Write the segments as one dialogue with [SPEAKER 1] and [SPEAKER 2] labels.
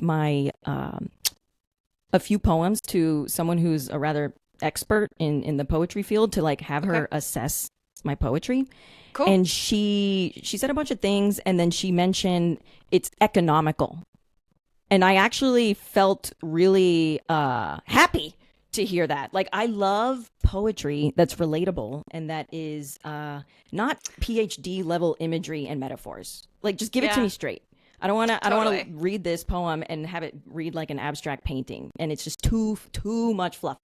[SPEAKER 1] my a few poems to someone who's a rather expert in the poetry field to like have
[SPEAKER 2] Okay.
[SPEAKER 1] her assess my poetry.
[SPEAKER 2] Cool.
[SPEAKER 1] And she said a bunch of things, and then she mentioned it's economical. And I actually felt really happy to hear that. Like, I love poetry that's relatable and that is not PhD level imagery and metaphors. Like, just give it to me
[SPEAKER 2] Yeah,
[SPEAKER 1] straight. I don't want to
[SPEAKER 2] totally.
[SPEAKER 1] read this poem and have it read like an abstract painting, and it's just too much fluff.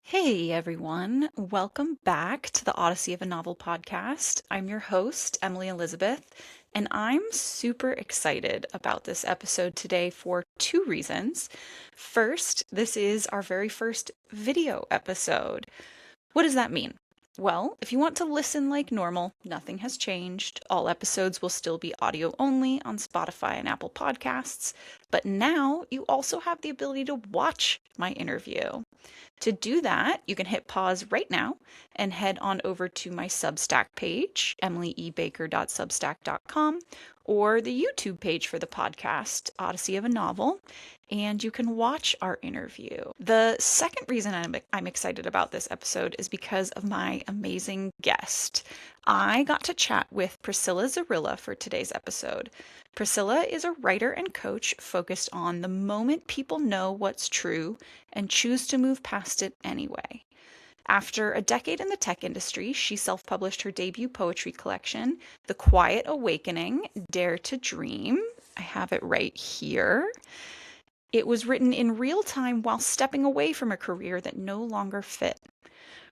[SPEAKER 2] Hey everyone, welcome back to the Odyssey of a Novel podcast. I'm your host, Emily Elizabeth, and I'm super excited about this episode today for two reasons. First, this is our very first video episode. What does that mean? Well, if you want to listen like normal, nothing has changed. All episodes will still be audio only on Spotify and Apple Podcasts, but now you also have the ability to watch my interview. To do that, you can hit pause right now and head on over to my Substack page, emilyebaker.substack.com, or the YouTube page for the podcast, Odyssey of a Novel, and you can watch our interview. The second reason I'm excited about this episode is because of my amazing guest. I got to chat with Priscilla Zorilla for today's episode. Priscilla is a writer and coach focused on the moment people know what's true and choose to move past it anyway. After a decade in the tech industry, she self published her debut poetry collection, The Quiet Awakening Dare to Dream. I have it right here. It was written in real time while stepping away from a career that no longer fit.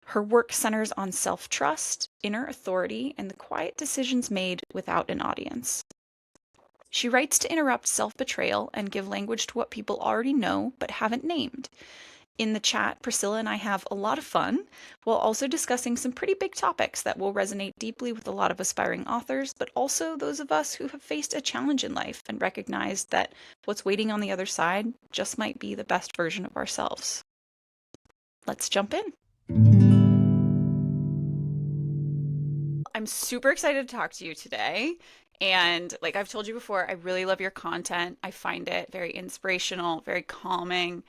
[SPEAKER 2] Her work centers on self trust, inner authority, and the quiet decisions made without an audience. She writes to interrupt self betrayal and give language to what people already know but haven't named. In the chat, Priscilla and I have a lot of fun while also discussing some pretty big topics that will resonate deeply with a lot of aspiring authors, but also those of us who have faced a challenge in life and recognized that what's waiting on the other side just might be the best version of ourselves. Let's jump in. I'm super excited to talk to you today. And like I've told you before, I really love your content. I find it very inspirational, very calming.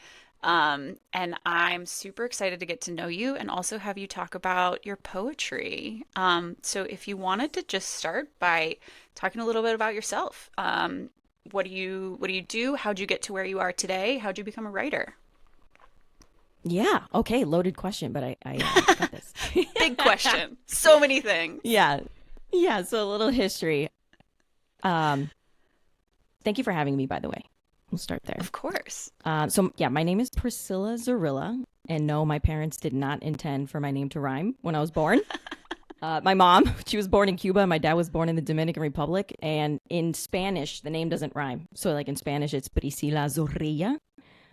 [SPEAKER 2] And I'm super excited to get to know you and also have you talk about your poetry. So if you wanted to just start by talking a little bit about yourself, what do you do? How'd you get to where you are today? How'd you become a writer?
[SPEAKER 1] Yeah. Okay. Loaded question, but I got this.
[SPEAKER 2] Big question. So many things.
[SPEAKER 1] Yeah. Yeah. So a little history. Um, Thank you for having me, by the way. We'll start there.
[SPEAKER 2] Of course.
[SPEAKER 1] So yeah, my name is Priscilla Zorilla, and no, my parents did not intend for my name to rhyme when I was born. My mom, she was born in Cuba. My dad was born in the Dominican Republic, and in Spanish, the name doesn't rhyme. So like in Spanish, it's Priscilla Zorrilla,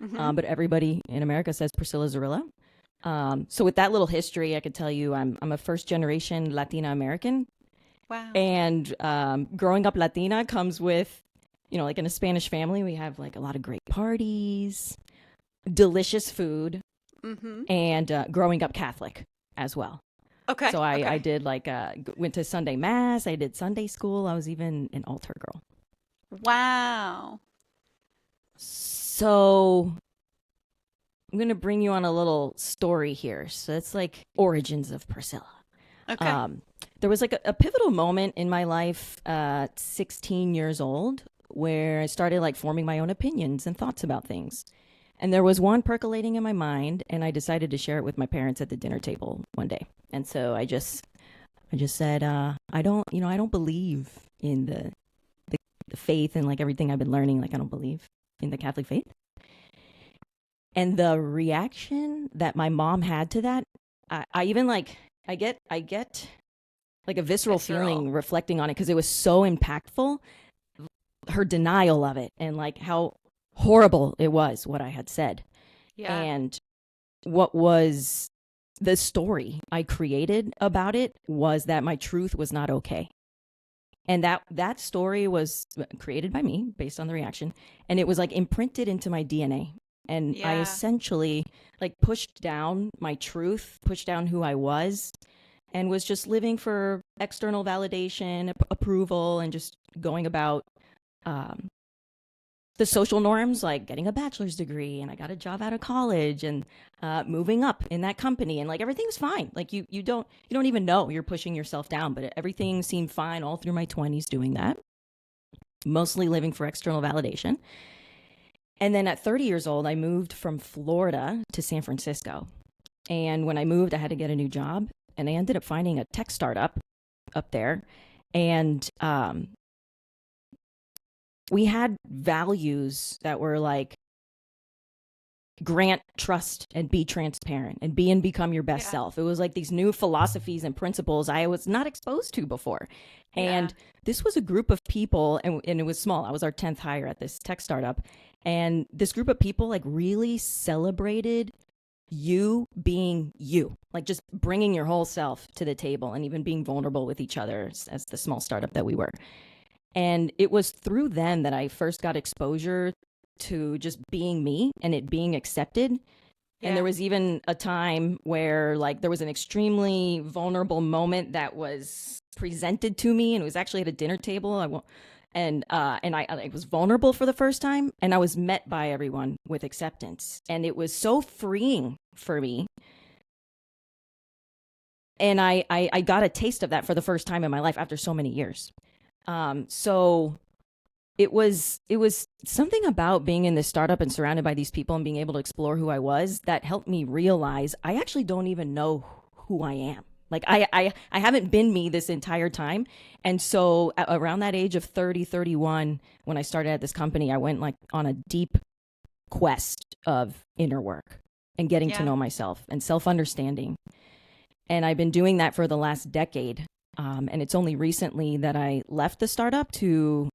[SPEAKER 2] Hmm.
[SPEAKER 1] but everybody in America says Priscilla Zorilla. So with that little history, I could tell you I'm a first generation Latina American,
[SPEAKER 2] Wow.
[SPEAKER 1] and growing up Latina comes with, like in a Spanish family, we have like a lot of great parties, delicious food,
[SPEAKER 2] Hmm.
[SPEAKER 1] and growing up Catholic as well.
[SPEAKER 2] Okay.
[SPEAKER 1] So I
[SPEAKER 2] Okay.
[SPEAKER 1] did like went to Sunday mass. I did Sunday school. I was even an altar girl.
[SPEAKER 2] Wow.
[SPEAKER 1] So I'm gonna bring you on a little story here. So it's like origins of Priscilla.
[SPEAKER 2] Okay.
[SPEAKER 1] Um, there was like a pivotal moment in my life, 16 years old, where I started like forming my own opinions and thoughts about things. And there was one percolating in my mind, and I decided to share it with my parents at the dinner table one day. And so I just said, I don't believe in the faith and like everything I've been learning. Like I don't believe in the Catholic faith. And the reaction that my mom had to that, I even like, I get like a visceral
[SPEAKER 2] Visceral.
[SPEAKER 1] feeling reflecting on it because it was so impactful. Her denial of it and like how horrible it was what I had said,
[SPEAKER 2] Yeah.
[SPEAKER 1] and what was the story I created about it was that my truth was not okay. And that story was created by me based on the reaction, and it was like imprinted into my DNA. And I
[SPEAKER 2] Yeah.
[SPEAKER 1] essentially like pushed down my truth, pushed down who I was, and was just living for external validation, approval, and just going about um, the social norms, like getting a bachelor's degree, and I got a job out of college, and moving up in that company, and like everything was fine. Like you don't even know you're pushing yourself down, but everything seemed fine all through my 20s doing that, mostly living for external validation. And then at 30 years old, I moved from Florida to San Francisco. And when I moved, I had to get a new job, and I ended up finding a tech startup up there, and we had values that were like grant trust and be transparent and be and become your best
[SPEAKER 2] Yeah.
[SPEAKER 1] self. It was like these new philosophies and principles I was not exposed to before.
[SPEAKER 2] Yeah.
[SPEAKER 1] And this was a group of people, and it was small. I was our 10th hire at this tech startup. And this group of people like really celebrated you being you, like just bringing your whole self to the table and even being vulnerable with each other as the small startup that we were. And it was through them that I first got exposure to just being me and it being accepted. And
[SPEAKER 2] Yeah.
[SPEAKER 1] there was even a time where like there was an extremely vulnerable moment that was presented to me, and it was actually at a dinner table. I was vulnerable for the first time, and I was met by everyone with acceptance, and it was so freeing for me. And I got a taste of that for the first time in my life after so many years. So it was something about being in this startup and surrounded by these people and being able to explore who I was that helped me realize I actually don't even know who I am. Like I haven't been me this entire time. And so around that age of 30, 31, when I started at this company, I went like on a deep quest of inner work and getting to
[SPEAKER 2] Yeah.
[SPEAKER 1] know myself and self-understanding. And I've been doing that for the last decade. And it's only recently that I left the startup to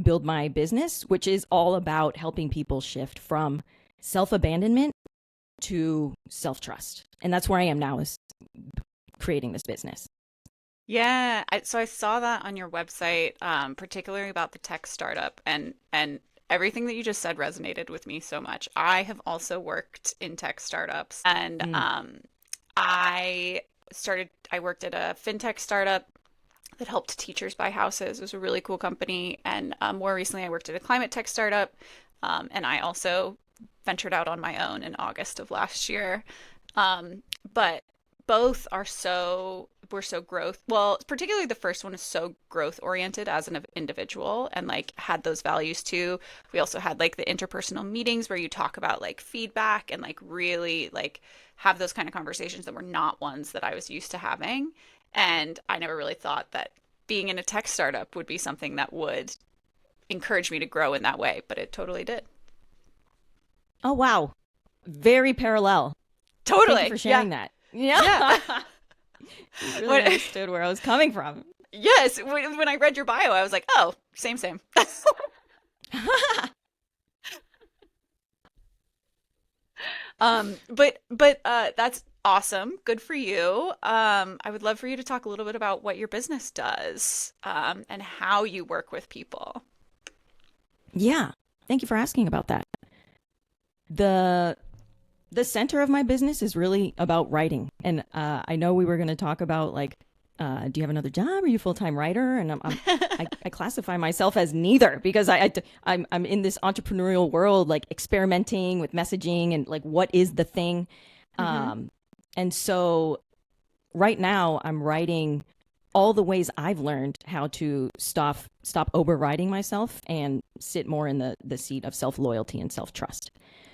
[SPEAKER 1] build my business, which is all about helping people shift from self abandonment to self trust. And that's where I am now, is creating this business.
[SPEAKER 2] Yeah, so I saw that on your website, particularly about the tech startup, and everything that you just said resonated with me so much. I have also worked in tech startups, and
[SPEAKER 1] Mm.
[SPEAKER 2] I worked at a fintech startup that helped teachers buy houses. It was a really cool company, and more recently, I worked at a climate tech startup, and I also ventured out on my own in August of last year. But both are so we're so growth, well, particularly the first one is so growth oriented as an individual, and like had those values too. We also had like the interpersonal meetings where you talk about like feedback and like really like have those kind of conversations that were not ones that I was used to having. And I never really thought that being in a tech startup would be something that would encourage me to grow in that way, but it totally did.
[SPEAKER 1] Oh, wow. Very parallel. Thank you
[SPEAKER 2] Totally.
[SPEAKER 1] for
[SPEAKER 2] Yeah.
[SPEAKER 1] sharing that.
[SPEAKER 2] Yeah.
[SPEAKER 1] Yeah. You really
[SPEAKER 2] When,
[SPEAKER 1] understood where I was coming from.
[SPEAKER 2] yes, when I read your bio, I was like, oh, same, same. But that's awesome. Good for you. I would love for you to talk a little bit about what your business does, and how you work with people.
[SPEAKER 1] Yeah. Thank you for asking about that. The the center of my business is really about writing. And I know we were going to talk about like, do you have another job? Are you a full time writer? And I classify myself as neither, because I'm in this entrepreneurial world, like experimenting with messaging and like what is the thing.
[SPEAKER 2] Hmm.
[SPEAKER 1] And so right now I'm writing all the ways I've learned how to stop overriding myself and sit more in the seat of self loyalty and self trust.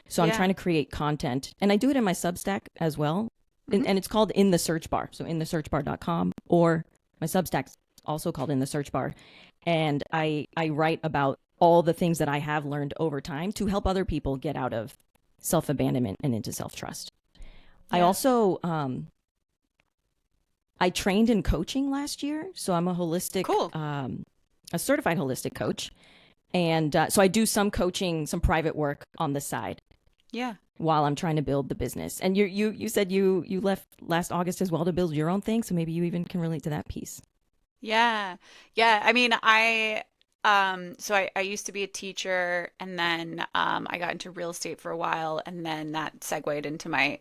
[SPEAKER 1] So I'm
[SPEAKER 2] Yeah.
[SPEAKER 1] trying to create content, and I do it in my Substack as well.
[SPEAKER 2] Hmm.
[SPEAKER 1] And it's called In the Search Bar. So inthesearchbar.com, or my Substack's also called In the Search Bar. And I write about all the things that I have learned over time to help other people get out of self abandonment and into self trust. I
[SPEAKER 2] Yeah.
[SPEAKER 1] also I trained in coaching last year, so I'm
[SPEAKER 2] Cool.
[SPEAKER 1] a certified holistic coach, and so I do some coaching, some private work on the side
[SPEAKER 2] Yeah.
[SPEAKER 1] while I'm trying to build the business. And you said you left last August as well to build your own thing, so maybe you even can relate to that piece.
[SPEAKER 2] Yeah. Yeah. I mean, I used to be a teacher and then I got into real estate for a while and then that segued into my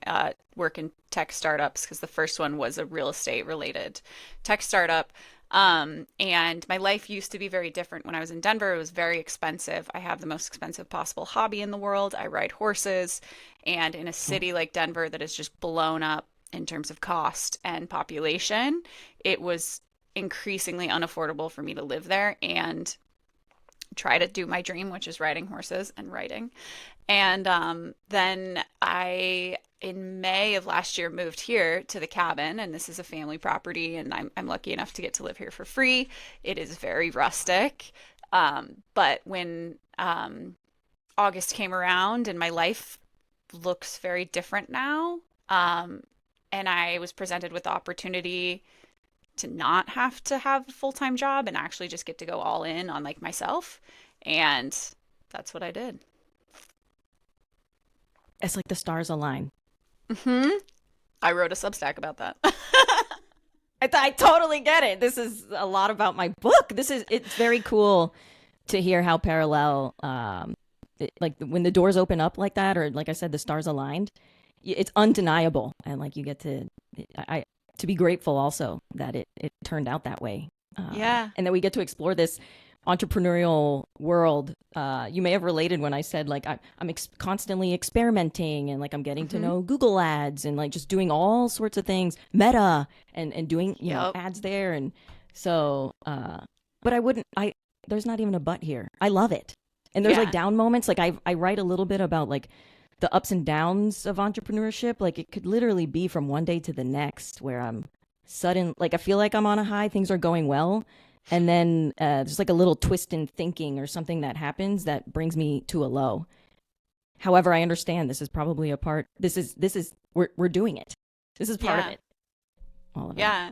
[SPEAKER 2] work in tech startups because the first one was a real estate related tech startup. And my life used to be very different when I was in Denver. It was very expensive. I have the most expensive possible hobby in the world. I ride horses, and in a
[SPEAKER 1] Oh,
[SPEAKER 2] city like Denver that is just blown up in terms of cost and population, it was increasingly unaffordable for me to live there and try to do my dream, which is riding horses and writing. And then in May of last year, moved here to the cabin, and this is a family property, and I'm lucky enough to get to live here for free. It is very rustic. But when August came around and my life looks very different now, um, and I was presented with the opportunity to not have to have a full-time job and actually just get to go all in on like myself. And that's what I did.
[SPEAKER 1] it's like the stars align.
[SPEAKER 2] Hmm. I wrote a Substack about that.
[SPEAKER 1] I totally get it. This is a lot about my book. It's very cool to hear how parallel, like when the doors open up like that, or like I said, the stars aligned, it's undeniable. And like you get to, to be grateful also that it turned out that way.
[SPEAKER 2] Yeah.
[SPEAKER 1] And that we get to explore this entrepreneurial world. You may have related when I said like I'm constantly experimenting and like I'm getting to
[SPEAKER 2] Hmm.
[SPEAKER 1] know Google ads and like just doing all sorts of things, Meta and doing
[SPEAKER 2] Yep.
[SPEAKER 1] ads there and so. But I wouldn't. There's not even a but here. I love it. And there's like
[SPEAKER 2] Yeah.
[SPEAKER 1] down moments. Like I write a little bit about like the ups and downs of entrepreneurship. Like it could literally be from one day to the next where I'm sudden like I feel like I'm on a high, things are going well, and then there's like a little twist in thinking or something that happens that brings me to a low. However, I understand this is probably a part. This is we're doing it. This is part of
[SPEAKER 2] Yeah.
[SPEAKER 1] it. All of that.
[SPEAKER 2] Yeah.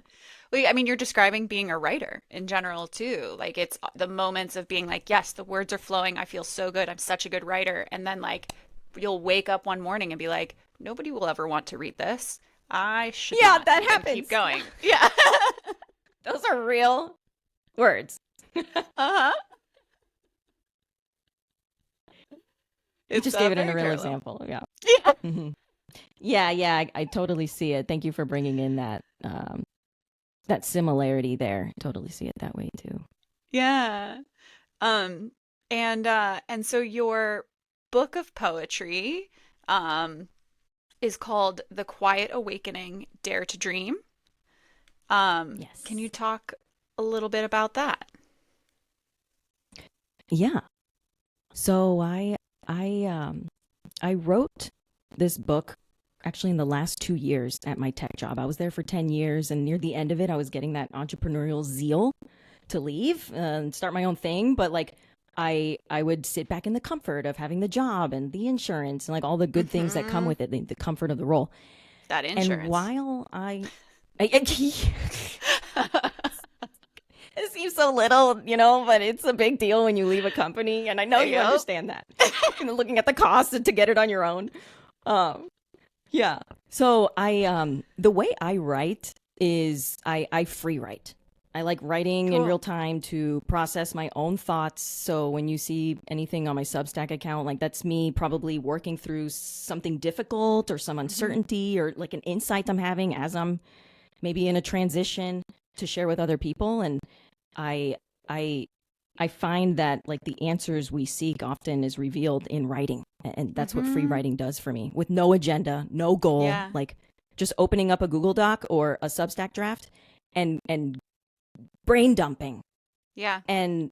[SPEAKER 2] Well, I mean, you're describing being a writer in general too. Like it's the moments of being like, yes, the words are flowing. I feel so good. I'm such a good writer. And then like you'll wake up one morning and be like, nobody will ever want to read this. I should
[SPEAKER 1] Yeah,
[SPEAKER 2] not.
[SPEAKER 1] that
[SPEAKER 2] And keep
[SPEAKER 1] happens.
[SPEAKER 2] going. Yeah.
[SPEAKER 1] Those are real words.
[SPEAKER 2] Uh-huh.
[SPEAKER 1] You
[SPEAKER 2] It's
[SPEAKER 1] just gave it in a
[SPEAKER 2] very
[SPEAKER 1] real
[SPEAKER 2] parallel.
[SPEAKER 1] example. Yeah.
[SPEAKER 2] Yeah.
[SPEAKER 1] Hmm. Yeah, yeah. I totally see it. Thank you for bringing in that similarity there. Totally see it that way too.
[SPEAKER 2] Yeah. Um, and so your book of poetry um is called The Quiet Awakening, Dare to Dream. Can you
[SPEAKER 1] Yes.
[SPEAKER 2] talk a little bit about that?
[SPEAKER 1] Yeah. So I wrote this book actually in the last 2 years at my tech job. I was there for 10 years, and near the end of it, I was getting that entrepreneurial zeal to leave and start my own thing. But like, I would sit back in the comfort of having the job and the insurance and like all the good things that come
[SPEAKER 2] Mm-hmm.
[SPEAKER 1] with it, the comfort of the role.
[SPEAKER 2] That
[SPEAKER 1] And
[SPEAKER 2] insurance.
[SPEAKER 1] while it seems so little, but it's a big deal when you leave a company, and I know you
[SPEAKER 2] Yep.
[SPEAKER 1] understand that. Looking at the cost to get it on your own. Um, yeah. So the way I write is I free write. I like writing in
[SPEAKER 2] Cool.
[SPEAKER 1] real time to process my own thoughts. So when you see anything on my Substack account, like that's me probably working through something difficult or some
[SPEAKER 2] Hmm.
[SPEAKER 1] uncertainty or like an insight I'm having as I'm maybe in a transition to share with other people. And I I I find that like the answers we seek often is revealed in writing. And that's what free
[SPEAKER 2] Hmm.
[SPEAKER 1] writing does for me with no agenda, no goal,
[SPEAKER 2] Yeah.
[SPEAKER 1] like just opening up a Google Doc or a Substack draft and brain dumping.
[SPEAKER 2] Yeah.
[SPEAKER 1] And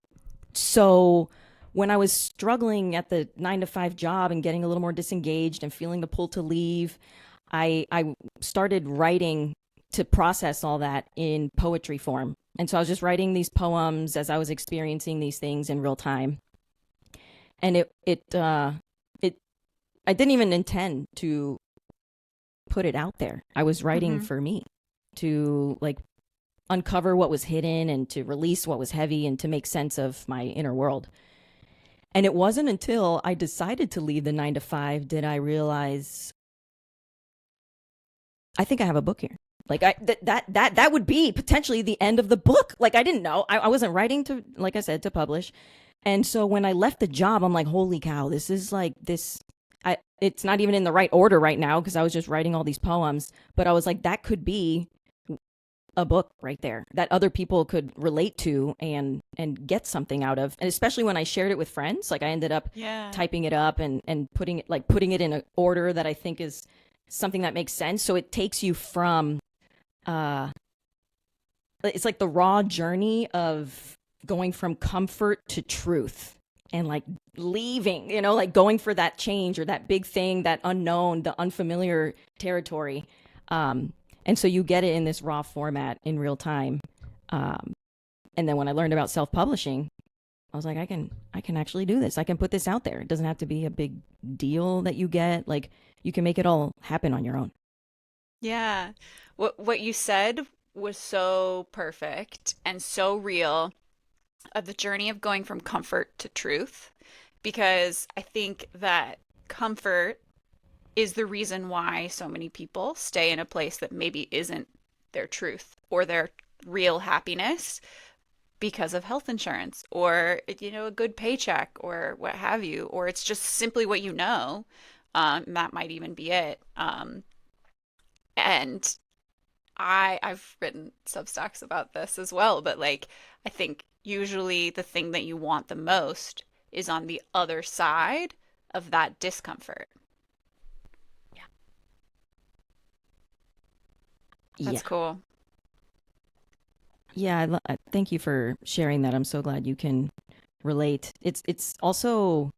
[SPEAKER 1] so when I was struggling at the 9 to 5 job and getting a little more disengaged and feeling the pull to leave, I started writing to process all that in poetry form. And so I was just writing these poems as I was experiencing these things in real time. And it I didn't even intend to put it out there. I was writing
[SPEAKER 2] Hmm.
[SPEAKER 1] for me to like uncover what was hidden and to release what was heavy and to make sense of my inner world. And it wasn't until I decided to leave the 9 to 5 did I realize I think I have a book here. Like that would be potentially the end of the book. Like I didn't know. I wasn't writing to, like I said, to publish. And so when I left the job, I'm like, holy cow, this is like this. It's not even in the right order right now because I was just writing all these poems. But I was like, that could be a book right there that other people could relate to and get something out of. And especially when I shared it with friends, like I ended up
[SPEAKER 2] Yeah.
[SPEAKER 1] typing it up and putting it in an order that I think is something that makes sense. So it takes you from uh it's like the raw journey of going from comfort to truth and like leaving, like going for that change or that big thing, that unknown, the unfamiliar territory. And so you get it in this raw format in real time. And then when I learned about self-publishing, I was like, I can actually do this. I can put this out there. It doesn't have to be a big deal that you get. Like you can make it all happen on your own.
[SPEAKER 2] Yeah. What you said was so perfect and so real of the journey of going from comfort to truth, because I think that comfort is the reason why so many people stay in a place that maybe isn't their truth or their real happiness because of health insurance or a good paycheck or what have you, or it's just simply what you know. That might even be it. And I've written Substacks about this as well, but like I think usually the thing that you want the most is on the other side of that discomfort.
[SPEAKER 1] Yeah.
[SPEAKER 2] That's cool.
[SPEAKER 1] Yeah, thank you for sharing that. I'm so glad you can relate. It's also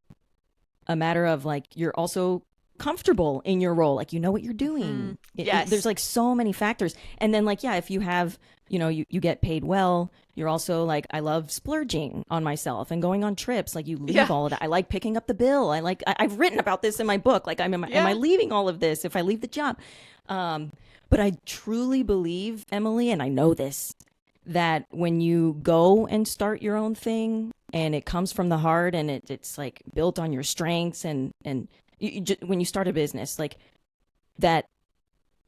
[SPEAKER 1] a matter of like you're also comfortable in your role, like you know what you're
[SPEAKER 2] Hmm.
[SPEAKER 1] doing. There's
[SPEAKER 2] Yes.
[SPEAKER 1] like so many factors, and then like yeah, if you have you get paid well, you're also like I love splurging on myself and going on trips. Like you leave
[SPEAKER 2] Yeah.
[SPEAKER 1] all of that. I like picking up the bill. I've written about this in my book. Like am I
[SPEAKER 2] Yeah.
[SPEAKER 1] leaving all of this if I leave the job? Um, but I truly believe, Emily, and I know this, that when you go and start your own thing and it comes from the heart and it's like built on your strengths and when you start a business like that,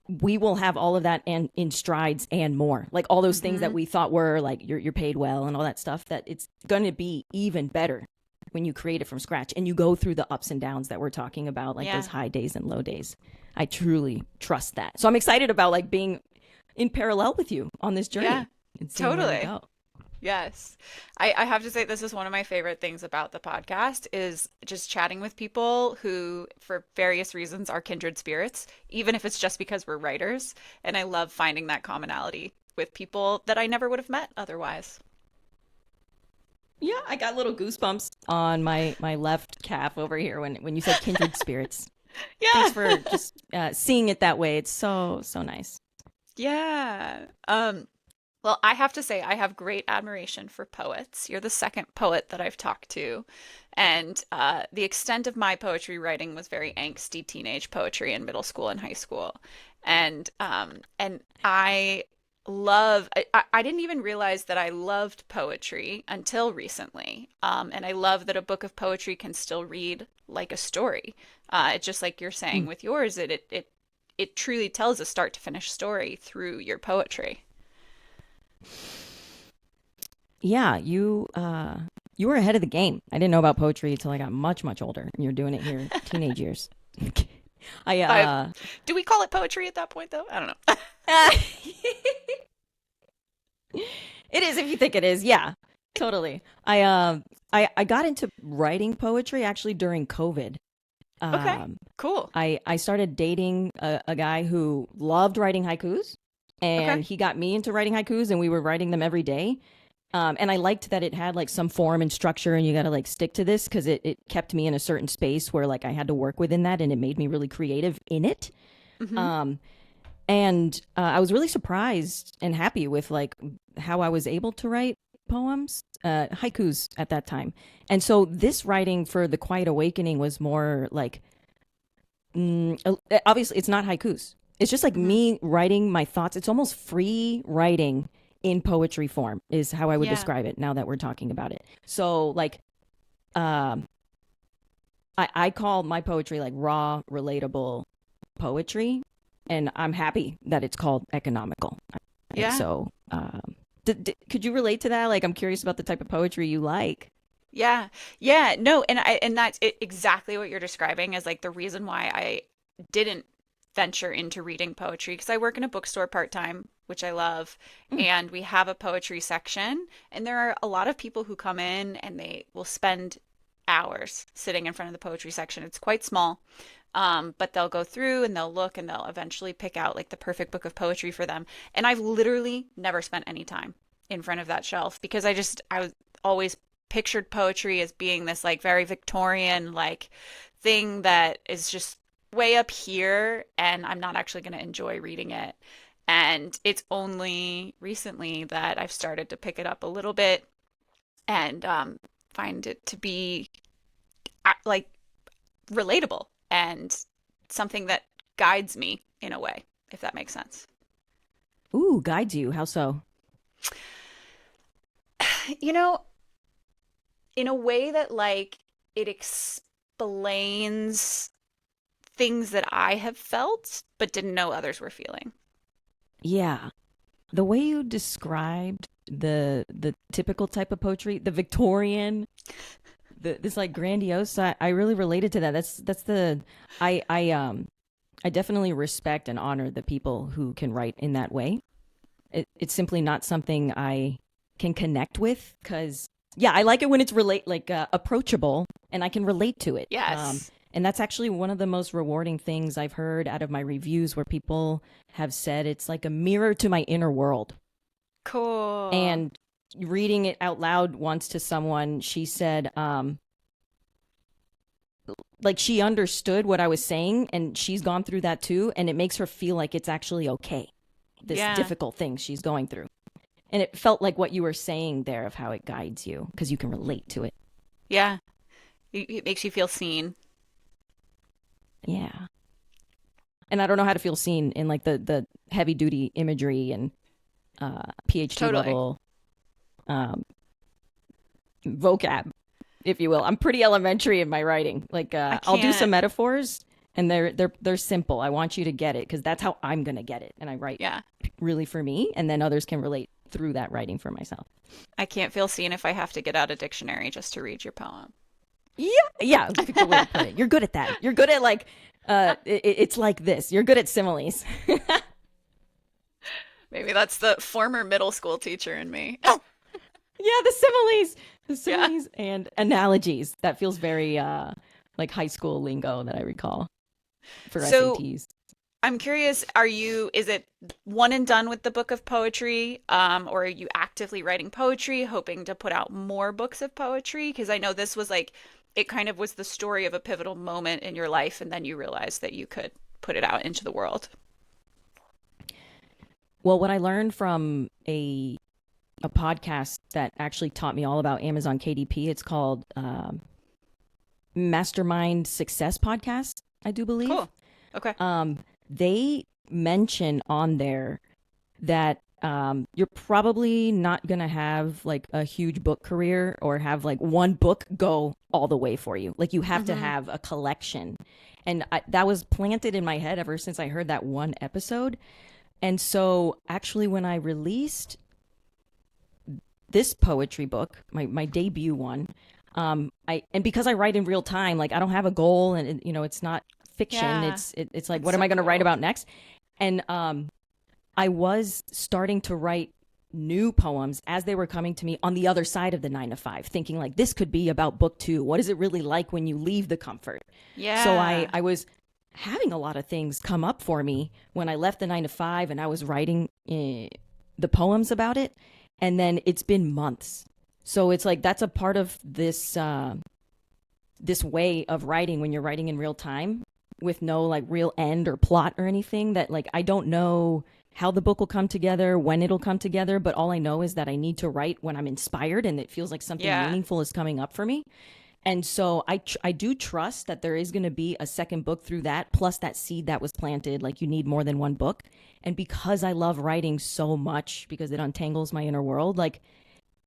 [SPEAKER 1] we will have all of that and in strides and more, like all those things that
[SPEAKER 2] Hmm.
[SPEAKER 1] we thought were like you're paid well and all that stuff, that it's going to be even better when you create it from scratch and you go through the ups and downs that we're talking about, like those
[SPEAKER 2] Yeah.
[SPEAKER 1] high days and low days. I truly trust that, so I'm excited about like being in parallel with you on this
[SPEAKER 2] Yeah.
[SPEAKER 1] journey and seeing where we
[SPEAKER 2] Totally.
[SPEAKER 1] go.
[SPEAKER 2] Yes. I have to say this is one of my favorite things about the podcast is just chatting with people who, for various reasons, are kindred spirits, even if it's just because we're writers. And I love finding that commonality with people that I never would have met otherwise.
[SPEAKER 1] Yeah, I got little goosebumps on my left calf over here when you said kindred spirits. Thanks
[SPEAKER 2] Yeah.
[SPEAKER 1] for just seeing it that way. It's so nice.
[SPEAKER 2] Yeah. Well, I have to say, I have great admiration for poets. You're the second poet that I've talked to. And the extent of my poetry writing was very angsty teenage poetry in middle school and high school. And I didn't even realize that I loved poetry until recently. And I love that a book of poetry can still read like a story. It's just like you're saying
[SPEAKER 1] Mm.
[SPEAKER 2] with yours, it truly tells a start to finish story through your poetry.
[SPEAKER 1] Yeah, you were ahead of the game. I didn't know about poetry until I got much older, and you're doing it here teenage years. I
[SPEAKER 2] I Do we call it poetry at that point though? I don't know.
[SPEAKER 1] it is if you think it is. Yeah, totally. I got into writing poetry actually during COVID.
[SPEAKER 2] Okay.
[SPEAKER 1] Um,
[SPEAKER 2] Cool.
[SPEAKER 1] I started dating a guy who loved writing haikus,
[SPEAKER 2] Okay.
[SPEAKER 1] and he got me into writing haikus, and we were writing them every day. And I liked that it had like some form and structure, and you got to like stick to this because it kept me in a certain space where like I had to work within that, and it made me really creative in it.
[SPEAKER 2] Hmm.
[SPEAKER 1] Um, and I was really surprised and happy with like how I was able to write poems, haikus at that time. And so this writing for the Quiet Awakening was more like obviously it's not haikus. It's just like
[SPEAKER 2] Hmm.
[SPEAKER 1] me writing my thoughts. It's almost free writing in poetry form is how I would
[SPEAKER 2] Yeah.
[SPEAKER 1] describe it now that we're talking about it. So like um I call my poetry like raw, relatable poetry and I'm happy that it's called economical. And
[SPEAKER 2] Yeah.
[SPEAKER 1] so, could you relate to that? Like, I'm curious about the type of poetry you like.
[SPEAKER 2] Yeah. Yeah. No, and that's exactly what you're describing as like the reason why I didn't venture into reading poetry because I work in a bookstore part-time, which I love,
[SPEAKER 1] Mm.
[SPEAKER 2] and we have a poetry section, and there are a lot of people who come in and they will spend hours sitting in front of the poetry section. It's quite small. But they'll go through and they'll look and they'll eventually pick out like the perfect book of poetry for them. And I've literally never spent any time in front of that shelf because I was always pictured poetry as being this like very Victorian like thing that is just way up here and I'm not actually going to enjoy reading it. And it's only recently that I've started to pick it up a little bit and find it to be like relatable and something that guides me in a way, if that makes sense.
[SPEAKER 1] Ooh, guides you. How so?
[SPEAKER 2] You know, in a way that like it explains things that I have felt but didn't know others were feeling.
[SPEAKER 1] Yeah. The way you described the typical type of poetry, the Victorian, this like grandiose, I really related to that. That's the I definitely respect and honor the people who can write in that way. It's simply not something I can connect with because yeah, I like it when it's approachable and I can relate to it.
[SPEAKER 2] Yes.
[SPEAKER 1] And that's actually one of the most rewarding things I've heard out of my reviews where people have said it's like a mirror to my inner world.
[SPEAKER 2] Cool.
[SPEAKER 1] And reading it out loud once to someone, she said, like she understood what I was saying and she's gone through that too. And it makes her feel like it's actually okay, this
[SPEAKER 2] Yeah.
[SPEAKER 1] difficult thing she's going through. And it felt like what you were saying there of how it guides you because you can relate to it.
[SPEAKER 2] Yeah. It makes you feel seen.
[SPEAKER 1] Yeah. And I don't know how to feel seen in like the heavy duty imagery and PhD
[SPEAKER 2] Totally.
[SPEAKER 1] level um, vocab, if you will. I'm pretty elementary in my writing. Like
[SPEAKER 2] I
[SPEAKER 1] I'll do some
[SPEAKER 2] can't.
[SPEAKER 1] metaphors and they're simple. I want you to get it because that's how I'm gonna get it. And I write
[SPEAKER 2] Yeah.
[SPEAKER 1] really for me, and then others can relate through that writing for myself.
[SPEAKER 2] I can't feel seen if I have to get out a dictionary just to read your poem.
[SPEAKER 1] Yeah, yeah, that's a good way to put it. You're good at that. You're good at like it's like this. You're good at similes.
[SPEAKER 2] Maybe that's the former middle school teacher in me.
[SPEAKER 1] Yeah, the
[SPEAKER 2] Yeah.
[SPEAKER 1] similes and analogies. That feels very like high school lingo that I recall for
[SPEAKER 2] So
[SPEAKER 1] SATs.
[SPEAKER 2] I'm curious, is it one and done with the book of poetry? Or are you actively writing poetry, hoping to put out more books of poetry? Because I know this was like, it kind of was the story of a pivotal moment in your life, and then you realized that you could put it out into the world.
[SPEAKER 1] Well, what I learned from a podcast that actually taught me all about Amazon KDP, it's called Mastermind Success Podcast, I do believe.
[SPEAKER 2] Cool. Okay.
[SPEAKER 1] They mention on there that you're probably not going to have like a huge book career or have like one book go all the way for you. Like you have to
[SPEAKER 2] Mm-hmm.
[SPEAKER 1] have a collection. And that was planted in my head ever since I heard that one episode. And so actually, when I released this poetry book, my debut one, and because I write in real time, like I don't have a goal and it's not fiction.
[SPEAKER 2] Yeah.
[SPEAKER 1] It's like,
[SPEAKER 2] That's
[SPEAKER 1] what am
[SPEAKER 2] so
[SPEAKER 1] I going to write
[SPEAKER 2] cool.
[SPEAKER 1] about next? And I was starting to write new poems as they were coming to me on the other side of the 9 to 5, thinking like this could be about book 2. What is it really like when you leave the comfort? So
[SPEAKER 2] Yeah.
[SPEAKER 1] I was having a lot of things come up for me when I left the 9 to 5 and I was writing the poems about it. And then it's been months. So it's like that's a part of this way of writing when you're writing in real time with no like real end or plot or anything that like I don't know how the book will come together, when it'll come together, but all I know is that I need to write when I'm inspired and it feels like something
[SPEAKER 2] Yeah.
[SPEAKER 1] meaningful is coming up for me. And so I do trust that there is going to be a second book through that, plus that seed that was planted. Like you need more than one book. And because I love writing so much, because it untangles my inner world, like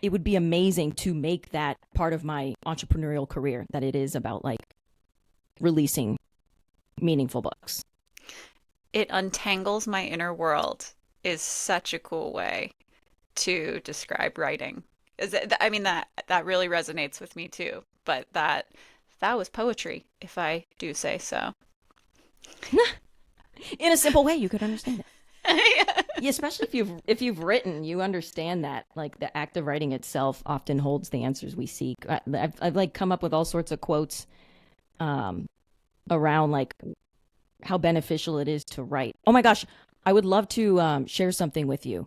[SPEAKER 1] it would be amazing to make that part of my entrepreneurial career that it is about like releasing meaningful books.
[SPEAKER 2] It untangles my inner world is such a cool way to describe writing. I mean that really resonates with me too. But that was poetry, if I do say so.
[SPEAKER 1] In a simple way, you could understand it. Yeah, especially if you've written, you understand that like the act of writing itself often holds the answers we seek. I've like come up with all sorts of quotes um, around like how beneficial it is to write. Oh my gosh, I would love to share something with you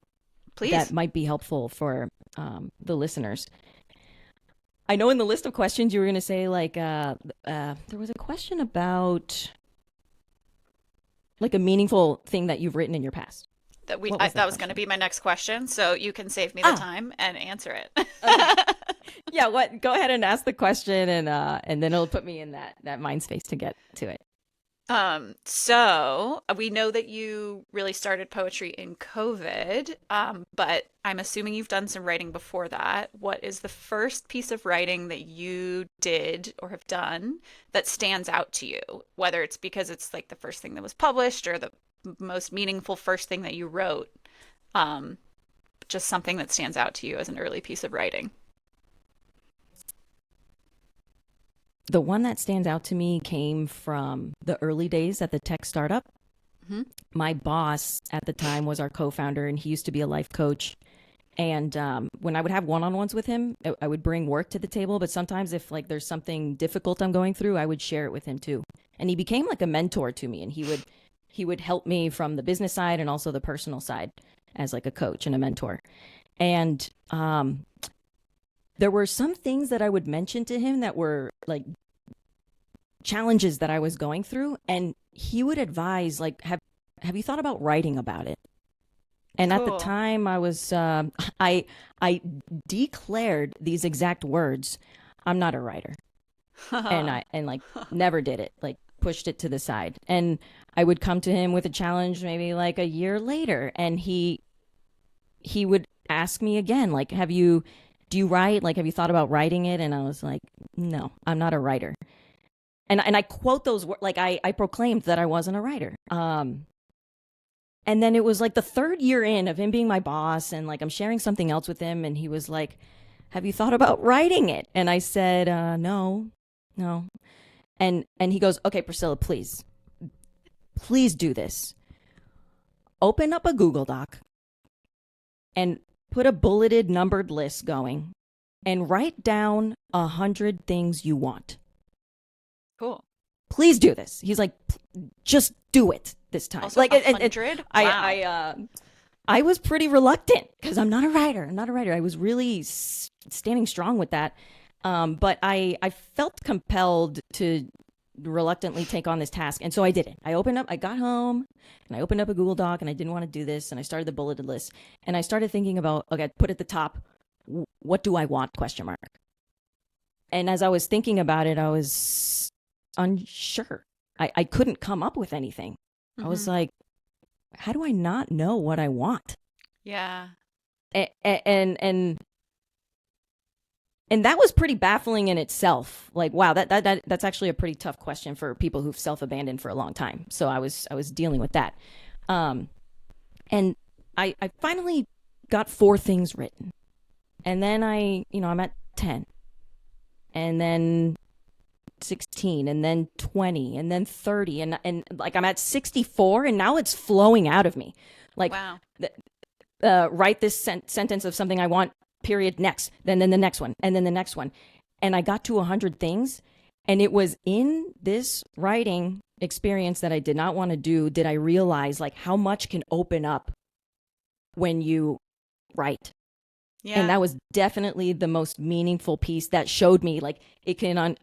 [SPEAKER 1] that
[SPEAKER 2] Please.
[SPEAKER 1] might be helpful for the listeners. I know in the list of questions you were going to say like there was a question about like a meaningful thing that you've written in your past. What was that
[SPEAKER 2] That was going to
[SPEAKER 1] question?
[SPEAKER 2] be my next question, so you can save me the
[SPEAKER 1] Ah,
[SPEAKER 2] time and answer it.
[SPEAKER 1] okay. Yeah, what? Go ahead and ask the question, and then it'll put me in that mind space to get to it.
[SPEAKER 2] So we know that you really started poetry in COVID, but I'm assuming you've done some writing before that. What is the first piece of writing that you did or have done that stands out to you? Whether it's because it's like the first thing that was published or the most meaningful first thing that you wrote, um, just something that stands out to you as an early piece of writing.
[SPEAKER 1] The one that stands out to me came from the early days at the tech startup.
[SPEAKER 2] Hmm.
[SPEAKER 1] My boss at the time was our co-founder, and he used to be a life coach. And when I would have one-on-ones with him, I would bring work to the table. But sometimes, if like there's something difficult I'm going through, I would share it with him too. And he became like a mentor to me, and he would help me from the business side and also the personal side as like a coach and a mentor. And there were some things that I would mention to him that were like challenges that I was going through, and he would advise like, have you thought about writing about it? And at the
[SPEAKER 2] Cool.
[SPEAKER 1] time, I was I declared these exact words: "I'm not a writer," and I like never did it. Like pushed it to the side, and I would come to him with a challenge maybe like a year later, and he would ask me again, like, "Have you do you write? Like, have you thought about writing it?" And I was like, "No, I'm not a writer." And I quote those words like I proclaimed that I wasn't a writer. And then it was like the third year in of him being my boss, and like I'm sharing something else with him, and he was like, "Have you thought about writing it?" And I said, "No, no." And he goes, "Okay, Priscilla, please do this. Open up a Google Doc and put a bulleted numbered list going, and write down 100 things you want.
[SPEAKER 2] Cool.
[SPEAKER 1] Please do this." He's like, "Just do it this time."
[SPEAKER 2] Also,
[SPEAKER 1] Like,
[SPEAKER 2] a
[SPEAKER 1] and
[SPEAKER 2] hundred? Wow.
[SPEAKER 1] I was pretty reluctant because I'm not a writer. I'm not a writer. I was really standing strong with that. But I felt compelled to reluctantly take on this task. And so I did it. I got home and I opened up a Google Doc, and I didn't want to do this. And I started the bulleted list, and I started thinking about, okay, put at the top, what do I want? Question mark. And as I was thinking about it, I was unsure. I couldn't come up with anything. I was
[SPEAKER 2] Hmm.
[SPEAKER 1] like, how do I not know what I want?
[SPEAKER 2] Yeah.
[SPEAKER 1] And and that was pretty baffling in itself. Like, wow, that's actually a pretty tough question for people who've self-abandoned for a long time. So I was dealing with that. Um and I finally got four things written. And then I'm at 10. And then 16, and then 20, and then 30, and like I'm at 64, and now it's flowing out of me. Like,
[SPEAKER 2] Wow.
[SPEAKER 1] write this sentence of something I want, period, next, then the next one, and then the next one. And I got to 100 things, and it was in this writing experience that I did not want to do did I realize like how much can open up when you write. And
[SPEAKER 2] Yeah.
[SPEAKER 1] that was definitely the most meaningful piece that showed me like it can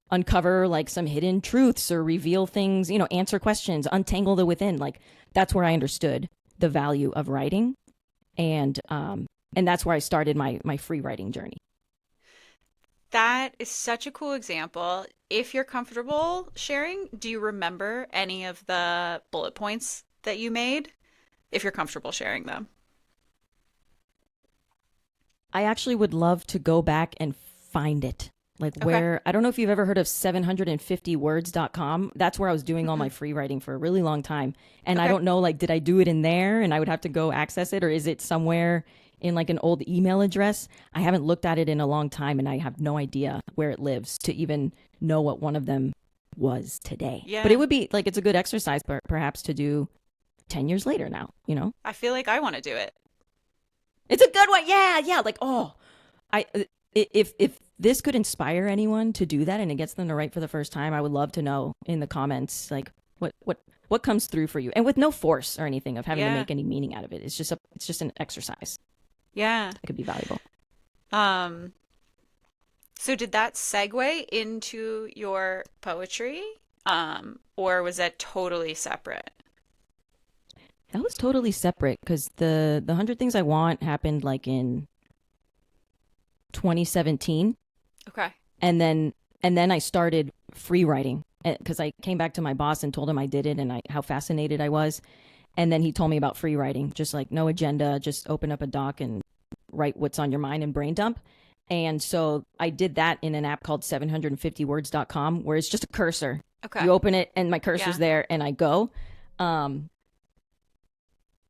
[SPEAKER 1] uncover like some hidden truths or reveal things, answer questions, untangle the within. Like that's where I understood the value of writing, and that's where I started my free writing journey.
[SPEAKER 2] That is such a cool example. If you're comfortable sharing, do you remember any of the bullet points that you made? If you're comfortable sharing them.
[SPEAKER 1] I actually would love to go back and find it. Like
[SPEAKER 2] Okay.
[SPEAKER 1] where, I don't know if you've ever heard of 750words.com. That's where I was doing all
[SPEAKER 2] Mm-mm.
[SPEAKER 1] my free writing for a really long time. And I
[SPEAKER 2] Okay.
[SPEAKER 1] don't know, like, did I do it in there and I would have to go access it, or is it somewhere in like an old email address? I haven't looked at it in a long time and I have no idea where it lives to even know what one of them was today. But it
[SPEAKER 2] Yeah.
[SPEAKER 1] would be like, it's a good exercise perhaps to do 10 years later now, you know?
[SPEAKER 2] I feel like I want to do it.
[SPEAKER 1] It's a good one. Yeah, yeah. Like, oh, I if this could inspire anyone to do that and it gets them to write for the first time, I would love to know in the comments like what comes through for you, and with no force or anything of having to
[SPEAKER 2] Yeah.
[SPEAKER 1] make any meaning out of it. It's just an exercise
[SPEAKER 2] Yeah.
[SPEAKER 1] that could be valuable.
[SPEAKER 2] Um, so did that segue into your poetry? Or was that totally separate?
[SPEAKER 1] That was totally separate because the 100 Things I Want happened like in 2017,
[SPEAKER 2] Okay.
[SPEAKER 1] and then I started free writing because I came back to my boss and told him I did it and how fascinated I was. And then he told me about free writing, just like no agenda, just open up a doc and write what's on your mind and brain dump. And so I did that in an app called 750words.com, where it's just a cursor.
[SPEAKER 2] Okay.
[SPEAKER 1] You open it and my cursor's
[SPEAKER 2] Yeah.
[SPEAKER 1] there and I go. Um,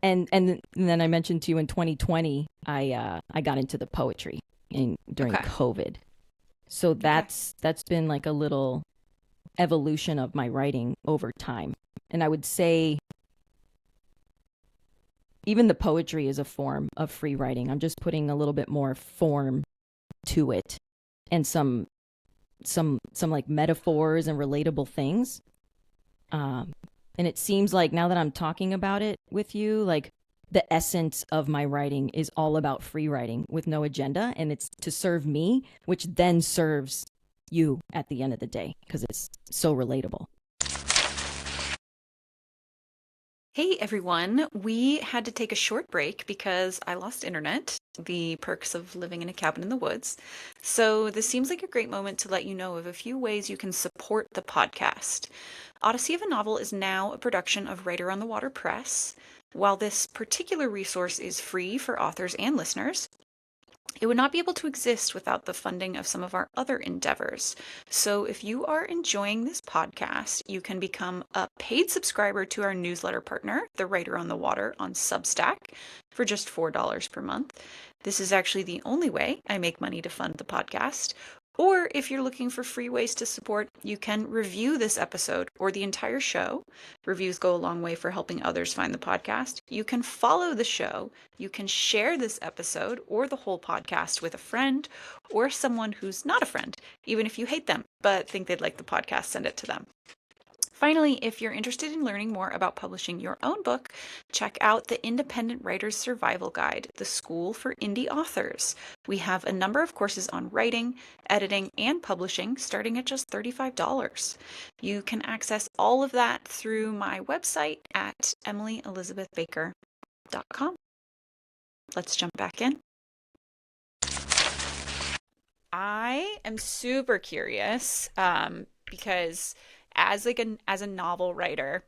[SPEAKER 1] and then I mentioned to you in 2020, I got into the poetry during
[SPEAKER 2] Okay.
[SPEAKER 1] COVID. So
[SPEAKER 2] Okay.
[SPEAKER 1] that's been like a little evolution of my writing over time. And I would say even the poetry is a form of free writing. I'm just putting a little bit more form to it and some like metaphors and relatable things. Um, and it seems like now that I'm talking about it with you, like the essence of my writing is all about free writing with no agenda, and it's to serve me, which then serves you at the end of the day because it's so relatable.
[SPEAKER 2] Hey everyone, we had to take a short break because I lost internet, the perks of living in a cabin in the woods. So, this seems like a great moment to let you know of a few ways you can support the podcast. Odyssey of a Novel is now a production of Writer on the Water Press. While this particular resource is free for authors and listeners, it would not be able to exist without the funding of some of our other endeavors. So, if you are enjoying this podcast, you can become a paid subscriber to our newsletter partner, The Writer on the Water, on Substack for just $4 per month. This is actually the only way I make money to fund the podcast. Or if you're looking for free ways to support, you can review this episode or the entire show. Reviews go a long way for helping others find the podcast. You can follow the show. You can share this episode or the whole podcast with a friend or someone who's not a friend, even if you hate them but think they'd like the podcast, send it to them. Finally, if you're interested in learning more about publishing your own book, check out the Independent Writer's Survival Guide, the School for Indie Authors. We have a number of courses on writing, editing, and publishing starting at just $35. You can access all of that through my website at emilyelizabethbaker.com. Let's jump back in. I am super curious because as a novel writer,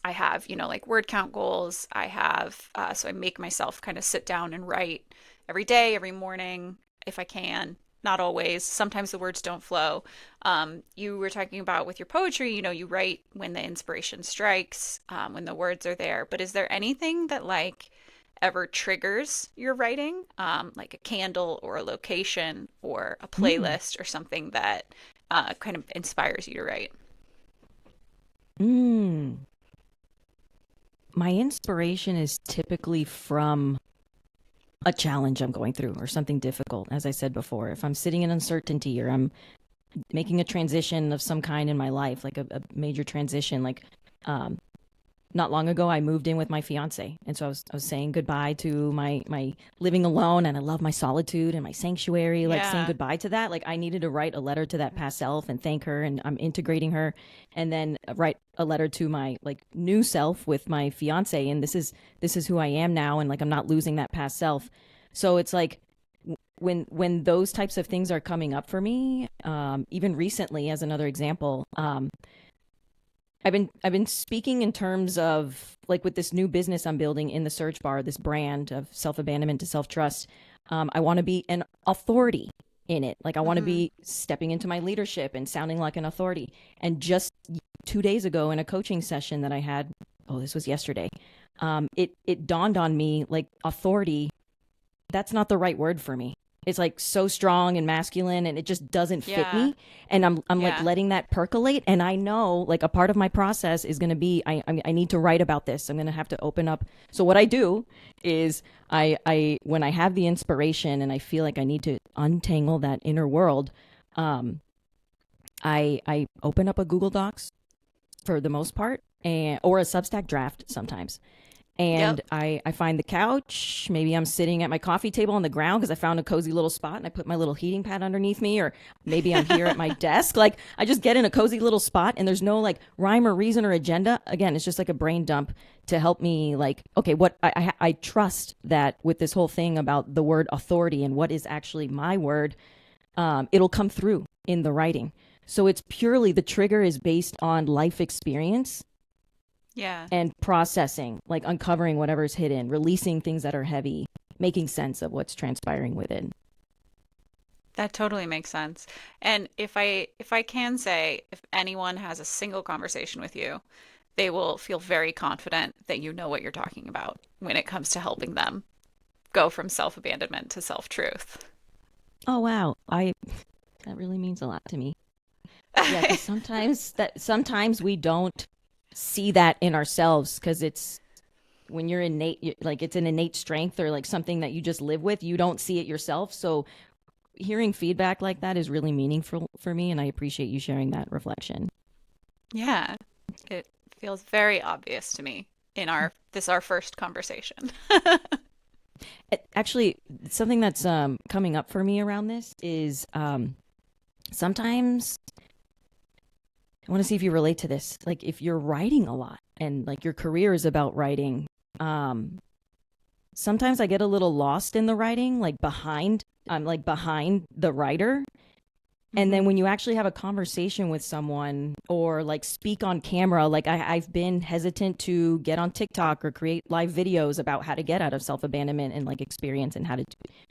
[SPEAKER 2] I have, like word count goals. I have, so I make myself kind of sit down and write every day, every morning, if I can. Not always. Sometimes the words don't flow. You were talking about with your poetry, you write when the inspiration strikes, when the words are there. But is there anything that like ever triggers your writing, like a candle or a location or a
[SPEAKER 1] Mm.
[SPEAKER 2] playlist or something that kind of inspires you to write?
[SPEAKER 1] Mm. My inspiration is typically from a challenge I'm going through or something difficult. As I said before, if I'm sitting in uncertainty or I'm making a transition of some kind in my life, like a major transition, like um, not long ago I moved in with my fiance, and so I was saying goodbye to my living alone, and I love my solitude and my sanctuary, like saying
[SPEAKER 2] Yeah.
[SPEAKER 1] goodbye to that. Like I needed to write a letter to that past self and thank her, and I'm integrating her, and then write a letter to my like new self with my fiance, and this is who I am now, and like I'm not losing that past self. So it's like when those types of things are coming up for me, even recently as another example, I've been speaking in terms of like with this new business I'm building in the search bar, this brand of self abandonment to self trust. I want to be an authority in it. Like I want to
[SPEAKER 2] Mm-hmm.
[SPEAKER 1] be stepping into my leadership and sounding like an authority. And just 2 days ago in a coaching session that I had, oh, this was yesterday, it dawned on me like authority, that's not the right word for me. It's like so strong and masculine and it just doesn't fit
[SPEAKER 2] Yeah.
[SPEAKER 1] me. And I'm like
[SPEAKER 2] Yeah.
[SPEAKER 1] letting that percolate. And I know like a part of my process is going to be, I need to write about this. I'm going to have to open up. So what I do is when I have the inspiration and I feel like I need to untangle that inner world, um, I open up a Google Docs for the most part, and or a Substack draft sometimes.
[SPEAKER 2] Yep.
[SPEAKER 1] And I find the couch. Maybe I'm sitting at my coffee table on the ground because I found a cozy little spot and I put my little heating pad underneath me. Or maybe I'm here at my desk. Like I just get in a cozy little spot and there's no like rhyme or reason or agenda. Again, it's just like a brain dump to help me like, okay, what I trust that with this whole thing about the word authority and what is actually my word, it'll come through in the writing. So it's purely the trigger is based on life experience
[SPEAKER 2] Yeah.
[SPEAKER 1] and processing, like uncovering whatever's hidden, releasing things that are heavy, making sense of what's transpiring within.
[SPEAKER 2] That totally makes sense. And if I can say, if anyone has a single conversation with you, they will feel very confident that you know what you're talking about when it comes to helping them go from self-abandonment to self-truth.
[SPEAKER 1] Oh wow, I that really means a lot to me. Yeah, because sometimes we don't see that in ourselves because it's when you're innate, like it's an innate strength or like something that you just live with. You don't see it yourself, so hearing feedback like that is really meaningful for me, and I appreciate you sharing that reflection.
[SPEAKER 2] Yeah, it feels very obvious to me in our first conversation.
[SPEAKER 1] Actually, something that's coming up for me around this is sometimes I want to see if you relate to this. Like if you're writing a lot and like your career is about writing, um, sometimes I get a little lost in the writing, like behind. I'm like behind the writer. And then
[SPEAKER 2] Hmm.
[SPEAKER 1] when you actually have a conversation with someone or like speak on camera, like I've been hesitant to get on TikTok or create live videos about how to get out of self abandonment and like experience and how to,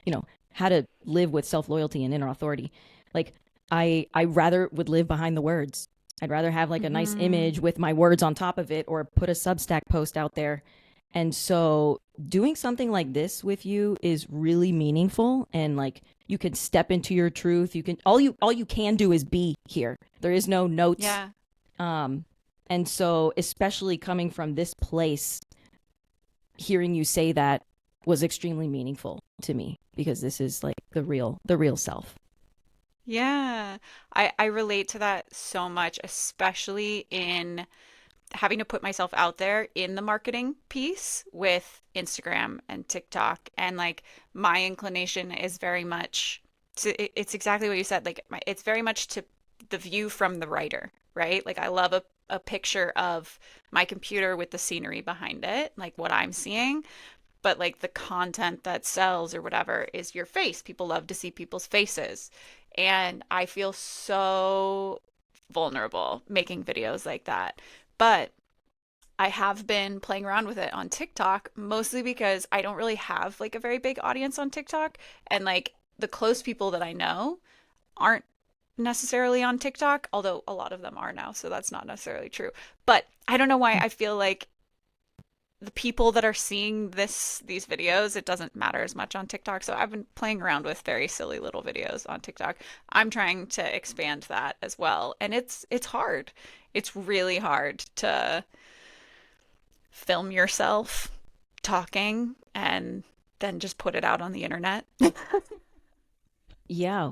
[SPEAKER 1] you know, how to live with self loyalty and inner authority. Like I rather would live behind the words. I'd rather have like a nice
[SPEAKER 2] Hmm.
[SPEAKER 1] image with my words on top of it or put a Substack post out there. And so doing something like this with you is really meaningful and like you can step into your truth. You can all you can do is be here. There is no notes.
[SPEAKER 2] Yeah.
[SPEAKER 1] Um and so especially coming from this place, hearing you say that was extremely meaningful to me because this is like the real self.
[SPEAKER 2] Yeah. I relate to that so much, especially in having to put myself out there in the marketing piece with Instagram and TikTok. And like my inclination is very much it's exactly what you said. Like it's very much to the view from the writer, right? Like I love a picture of my computer with the scenery behind it, like what I'm seeing. But like the content that sells or whatever is your face. People love to see people's faces. And I feel so vulnerable making videos like that. But I have been playing around with it on TikTok mostly because I don't really have like a very big audience on TikTok. And like the close people that I know aren't necessarily on TikTok, although a lot of them are now. So that's not necessarily true. But I don't know why I feel like the people that are seeing these videos, it doesn't matter as much on TikTok. So I've been playing around with very silly little videos on TikTok. I'm trying to expand that as well. And it's hard. It's really hard to film yourself talking and then just put it out on the internet.
[SPEAKER 1] Yeah.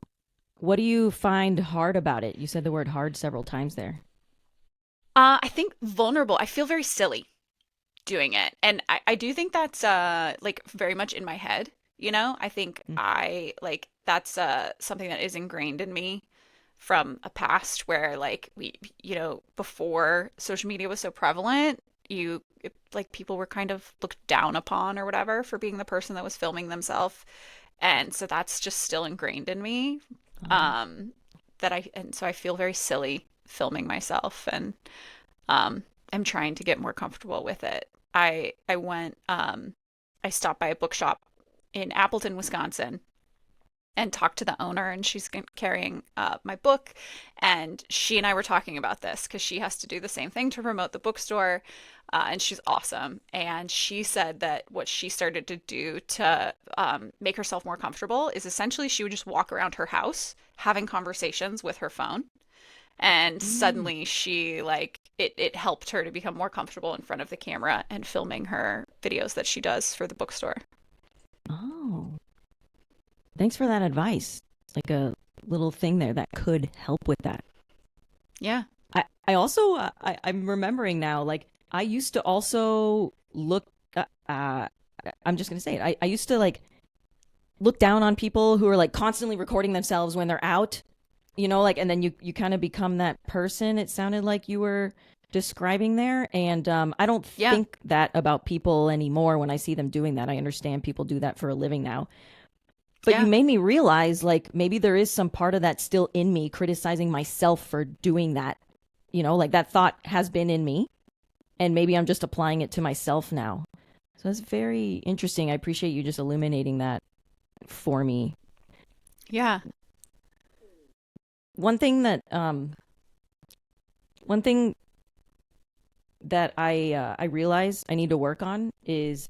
[SPEAKER 1] What do you find hard about it? You said the word hard several times there.
[SPEAKER 2] I think vulnerable. I feel very silly doing it. And I do think that's like very much in my head, you know? I think
[SPEAKER 1] Mm.
[SPEAKER 2] I like that's something that is ingrained in me from a past where like before social media was so prevalent, like people were kind of looked down upon or whatever for being the person that was filming themselves. And so that's just still ingrained in me.
[SPEAKER 1] Uh,
[SPEAKER 2] Um and so I feel very silly filming myself and am trying to get more comfortable with it. I stopped by a bookshop in Appleton, Wisconsin, and talk to the owner, and she's carrying my book. And she and I were talking about this because she has to do the same thing to promote the bookstore. And she's awesome. And she said that what she started to do to make herself more comfortable is essentially she would just walk around her house having conversations with her phone. And
[SPEAKER 1] Mm.
[SPEAKER 2] suddenly she it helped her to become more comfortable in front of the camera and filming her videos that she does for the bookstore.
[SPEAKER 1] Oh, thanks for that advice. It's like a little thing there that could help with that.
[SPEAKER 2] Yeah.
[SPEAKER 1] I also I'm remembering now. Like I used to also look. I'm just gonna say it. I used to like look down on people who are like constantly recording themselves when they're out. Like, and then you kind of become that person. It sounded like you were describing there, and I don't
[SPEAKER 2] Yeah.
[SPEAKER 1] think that about people anymore when I see them doing that. I understand people do that for a living now. But you
[SPEAKER 2] Yeah.
[SPEAKER 1] made me realize like maybe there is some part of that still in me criticizing myself for doing that. Like that thought has been in me and maybe I'm just applying it to myself now. So that's very interesting. I appreciate you just illuminating that for me.
[SPEAKER 2] Yeah.
[SPEAKER 1] One thing that one thing that I realize I need to work on is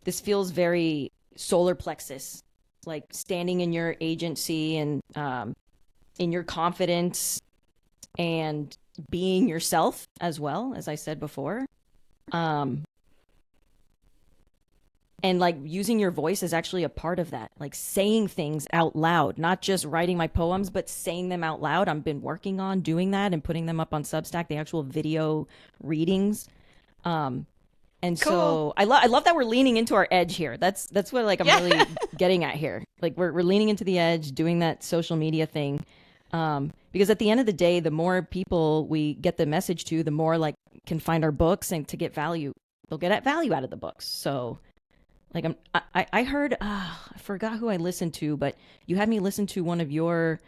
[SPEAKER 1] this feels very solar plexus, like standing in your agency and in your confidence and being yourself as well, as I said before. Um, and like using your voice is actually a part of that, like saying things out loud, not just writing my poems, but saying them out loud. I've been working on doing that and putting them up on Substack, the actual video readings. Um, and
[SPEAKER 2] Cool.
[SPEAKER 1] so I love that we're leaning into our edge here. That's what like I'm
[SPEAKER 2] Yeah.
[SPEAKER 1] really getting at here. Like we're leaning into the edge, doing that social media thing. Because at the end of the day, the more people we get the message to, the more like can find our books and to get value. They'll get at value out of the books. So like I heard I forgot who I listened to, but you had me listen to one of your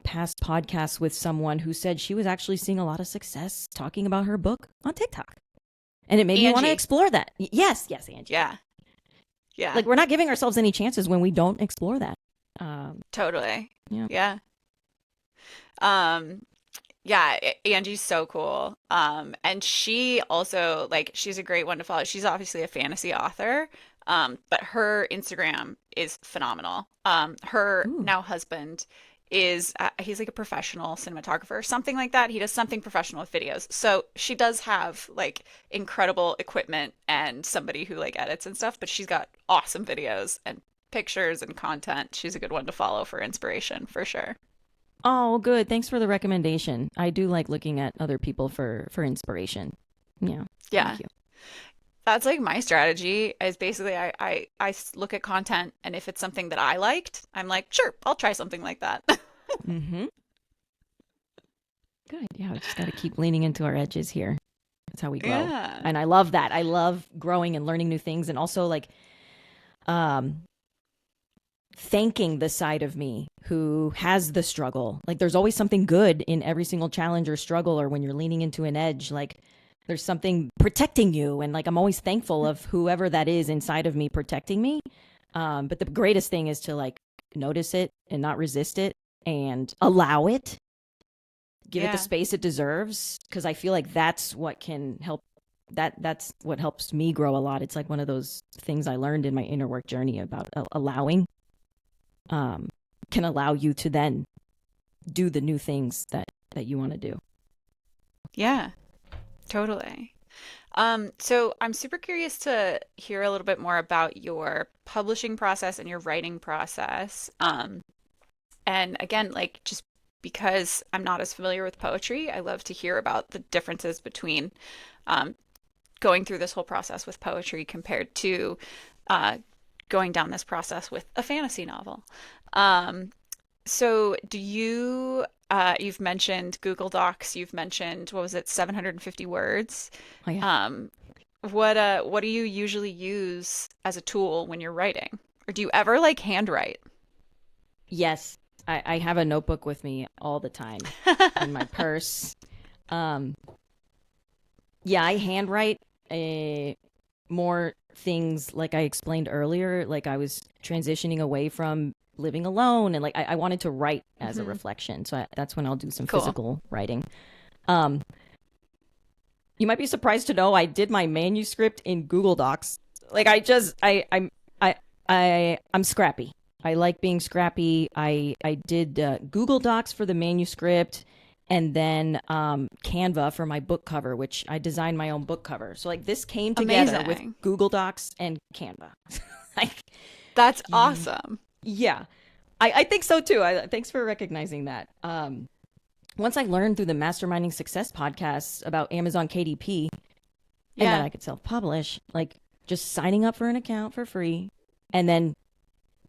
[SPEAKER 1] past podcasts with someone who said she was actually seeing a lot of success talking about her book on TikTok. And it made me want to
[SPEAKER 2] Angie.
[SPEAKER 1] explore that. Yes, yes, Angie.
[SPEAKER 2] Yeah. Yeah.
[SPEAKER 1] Like we're not giving ourselves any chances when we don't explore that.
[SPEAKER 2] Totally.
[SPEAKER 1] Yeah.
[SPEAKER 2] Yeah. Um, yeah, Angie's so cool. And she also she's a great one to follow. She's obviously a fantasy author. But her Instagram is phenomenal. Her
[SPEAKER 1] Ooh.
[SPEAKER 2] now husband is he's like a professional cinematographer or something like that. He does something professional with videos. So she does have like incredible equipment and somebody who like edits and stuff, but she's got awesome videos and pictures and content. She's a good one to follow for inspiration for sure.
[SPEAKER 1] Oh, good. Thanks for the recommendation. I do like looking at other people for inspiration. Yeah.
[SPEAKER 2] Yeah.
[SPEAKER 1] Thank you.
[SPEAKER 2] That's like my strategy is basically I look at content, and if it's something that I liked, I'm like, sure, I'll try something like that.
[SPEAKER 1] Mhm. Good. Yeah, we just got to keep leaning into our edges here. That's how we grow.
[SPEAKER 2] Yeah.
[SPEAKER 1] And I love that. I love growing and learning new things and also like um thanking the side of me who has the struggle. Like there's always something good in every single challenge or struggle or when you're leaning into an edge, like there's something protecting you and like I'm always thankful of whoever that is inside of me protecting me. But the greatest thing is to like notice it and not resist it and allow it, give it the
[SPEAKER 2] Yeah.
[SPEAKER 1] space it deserves because I feel like that's what can help that's what helps me grow a lot. It's like one of those things I learned in my inner work journey about allowing um, can allow you to then do the new things that you want to do.
[SPEAKER 2] Yeah. Totally. So I'm super curious to hear a little bit more about your publishing process and your writing process. And again, like just because I'm not as familiar with poetry, I love to hear about the differences between um, going through this whole process with poetry compared to uh, going down this process with a fantasy novel. Um, so do you, you've mentioned Google Docs, you've mentioned, what was it, 750 words?
[SPEAKER 1] Oh yeah.
[SPEAKER 2] Um, what do you usually use as a tool when you're writing? Or do you ever like handwrite?
[SPEAKER 1] Yes, I have a notebook with me all the time in my purse. Um, yeah, I handwrite. more things like I explained earlier. Like I was transitioning away from living alone, and like I wanted to write as a
[SPEAKER 2] Hmm.
[SPEAKER 1] reflection. So that's when I'll do some
[SPEAKER 2] Cool.
[SPEAKER 1] physical writing. Um, you might be surprised to know I did my manuscript in Google Docs. Like I just I'm scrappy. I like being scrappy. I did Google Docs for the manuscript, and then Canva for my book cover, which I designed my own book cover. So like this came together with
[SPEAKER 2] Amazing.
[SPEAKER 1] Google Docs and Canva. Like
[SPEAKER 2] That's
[SPEAKER 1] y-
[SPEAKER 2] awesome.
[SPEAKER 1] yeah, I think so too. Thanks for recognizing that. Once I learned through the Masterminding Success podcast about Amazon KDP and that
[SPEAKER 2] Yeah.
[SPEAKER 1] I could self-publish, like just signing up for an account for free, and then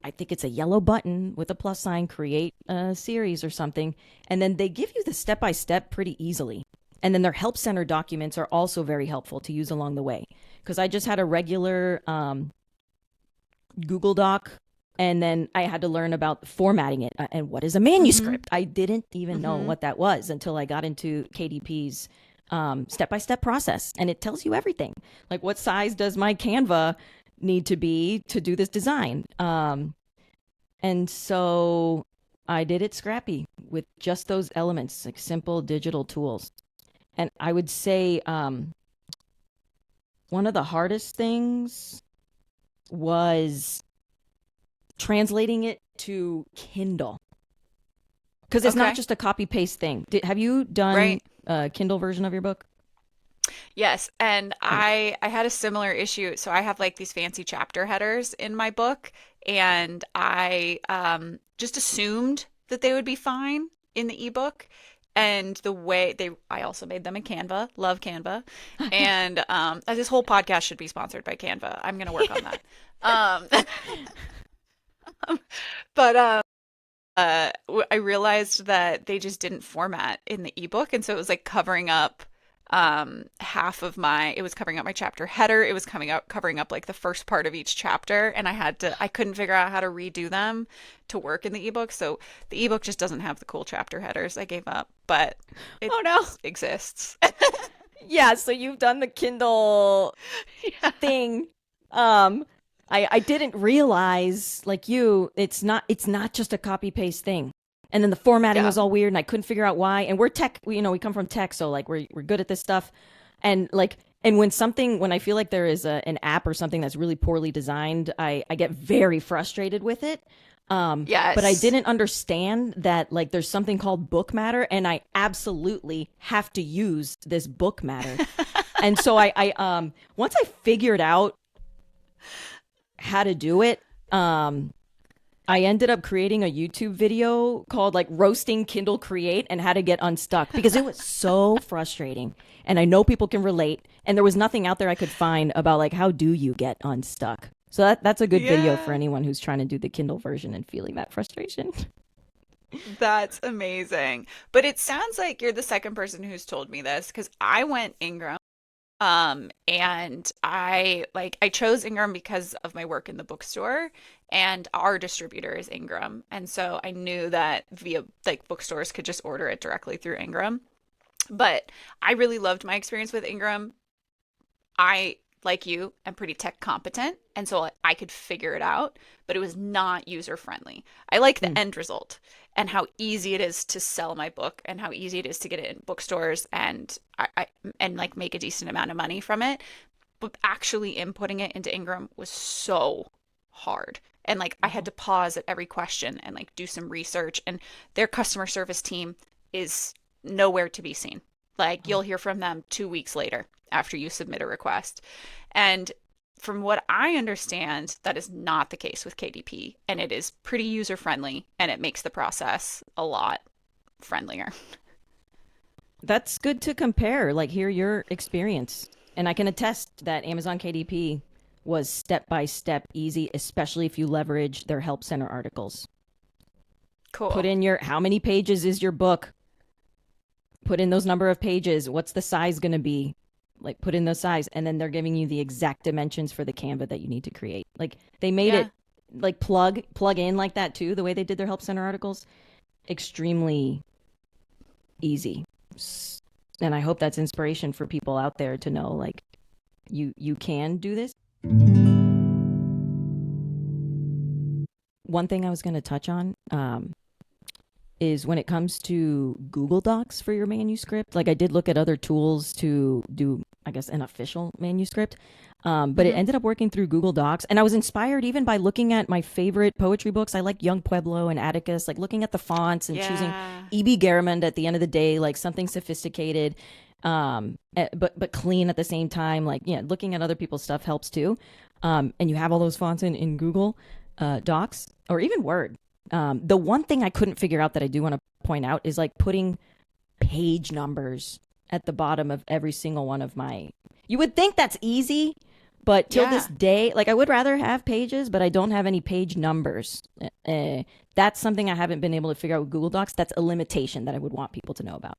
[SPEAKER 1] I think it's a yellow button with a plus sign, create a series or something. And then they give you the step by step pretty easily. And then their help center documents are also very helpful to use along the way. Because I just had a regular Google Doc, and then I had to learn about formatting it and what is a
[SPEAKER 2] Hmm.
[SPEAKER 1] manuscript. I didn't even know
[SPEAKER 2] Hmm.
[SPEAKER 1] what that was until I got into KDP's step by step process. And it tells you everything. Like, what size does my Canva need to be to do this design? And so I did it scrappy with just those elements, like simple digital tools. And I would say one of the hardest things was translating it to Kindle because it's not
[SPEAKER 2] Okay.
[SPEAKER 1] just a copy paste thing. Have you done
[SPEAKER 2] Right.
[SPEAKER 1] a Kindle version of your book?
[SPEAKER 2] Yes, and
[SPEAKER 1] Okay.
[SPEAKER 2] I had a similar issue. So I have like these fancy chapter headers in my book, and I just assumed that they would be fine in the ebook. And the way they, I also made them in Canva, love Canva, and this whole podcast should be sponsored by Canva. I'm gonna work on that. Um, but I realized that they just didn't format in the ebook, and so it was like covering up half of my, it was covering up my chapter header, it was coming up covering up like the first part of each chapter, and I couldn't figure out how to redo them to work in the ebook. So the ebook just doesn't have the cool chapter headers. I gave up, but it
[SPEAKER 1] Oh no.
[SPEAKER 2] exists.
[SPEAKER 1] Yeah, so you've done the Kindle
[SPEAKER 2] Yeah.
[SPEAKER 1] thing. Um, I didn't realize like you, it's not just a copy paste thing. And then the formatting
[SPEAKER 2] Yeah.
[SPEAKER 1] was all weird, and I couldn't figure out why. And we're tech, we come from tech, so like we're good at this stuff. And like and when I feel like there is an app or something that's really poorly designed, I get very frustrated with it. But I
[SPEAKER 2] Yes.
[SPEAKER 1] didn't understand that like there's something called book matter, and I absolutely have to use this book matter. And so I once I figured out how to do it, I ended up creating a YouTube video called like roasting Kindle Create and how to get unstuck because it was so frustrating. And I know people can relate. And there was nothing out there I could find about like how do you get unstuck. So that's a good video for
[SPEAKER 2] Yeah.
[SPEAKER 1] anyone who's trying to do the Kindle version and feeling that frustration.
[SPEAKER 2] That's amazing. But it sounds like you're the second person who's told me this because I went Ingram. And I chose Ingram because of my work in the bookstore, and our distributor is Ingram. And so I knew that via like bookstores could just order it directly through Ingram. But I really loved my experience with Ingram. I, like you, am pretty tech competent, and so I could figure it out, but it was not user friendly. I like the
[SPEAKER 1] Mm.
[SPEAKER 2] end result and how easy it is to sell my book and how easy it is to get it in bookstores and and like make a decent amount of money from it. But actually inputting it into Ingram was so hard. And like I had to pause at every question and like do some research, and their customer service team is nowhere to be seen. Like
[SPEAKER 1] Oh.
[SPEAKER 2] you'll hear from them 2 weeks later after you submit a request. And from what I understand, that is not the case with KDP, and it is pretty user friendly, and it makes the process a lot friendlier.
[SPEAKER 1] That's good to compare, like hear your experience. And I can attest that Amazon KDP was step by step easy, especially if you leverage their help center articles. Put
[SPEAKER 2] Cool.
[SPEAKER 1] in your how many pages is your book? Put in those number of pages. What's the size going to be? Like put in the size, and then they're giving you the exact dimensions for the Canva that you need to create. Like they made
[SPEAKER 2] Yeah.
[SPEAKER 1] it like plug in like that too. The way they did their help center articles, extremely easy. And I hope that's inspiration for people out there to know like you can do this. One thing I was going to touch on is when it comes to Google Docs for your manuscript. Like I did look at other tools to do, I guess, an official manuscript. But it
[SPEAKER 2] Hmm.
[SPEAKER 1] ended up working through Google Docs. And I was inspired even by looking at my favorite poetry books. I like Young Pueblo and Atticus, like looking at the fonts and choosing
[SPEAKER 2] Yeah.
[SPEAKER 1] E.B. Garamond at the end of the day, like something sophisticated, but clean at the same time. Like, yeah, looking at other people's stuff helps too. And you have all those fonts in Google Docs or even Word. The one thing I couldn't figure out that I do want to point out is like putting page numbers at the bottom of every single one of my. You would think that's easy, but till this
[SPEAKER 2] Yeah.
[SPEAKER 1] day, like I would rather have pages, but I don't have any page numbers. That's something I haven't been able to figure out with Google Docs. That's a limitation that I would want people to know about.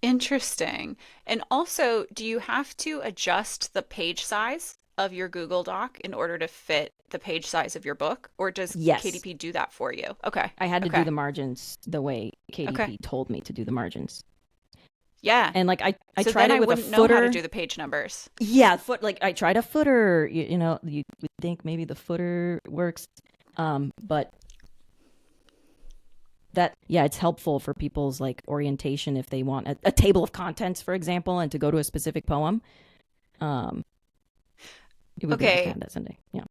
[SPEAKER 2] Interesting. And also, do you have to adjust the page size of your Google Doc in order to fit the page size of your book, or does
[SPEAKER 1] Yes,
[SPEAKER 2] KDP do that for you? Okay.
[SPEAKER 1] I had to do
[SPEAKER 2] Okay.
[SPEAKER 1] the margins the way
[SPEAKER 2] Okay.
[SPEAKER 1] KDP told me to do the margins.
[SPEAKER 2] Yeah.
[SPEAKER 1] And like I
[SPEAKER 2] So
[SPEAKER 1] tried
[SPEAKER 2] then
[SPEAKER 1] it
[SPEAKER 2] I
[SPEAKER 1] with a
[SPEAKER 2] wouldn't know how to
[SPEAKER 1] footer.
[SPEAKER 2] do the page numbers.
[SPEAKER 1] Yeah, like I tried a footer. You would think maybe the footer works, but that yeah, it's helpful for people's like orientation if they want a table of contents, for example, and to go to a specific poem. Um, it would be nice to
[SPEAKER 2] Okay.
[SPEAKER 1] have that someday. Yeah.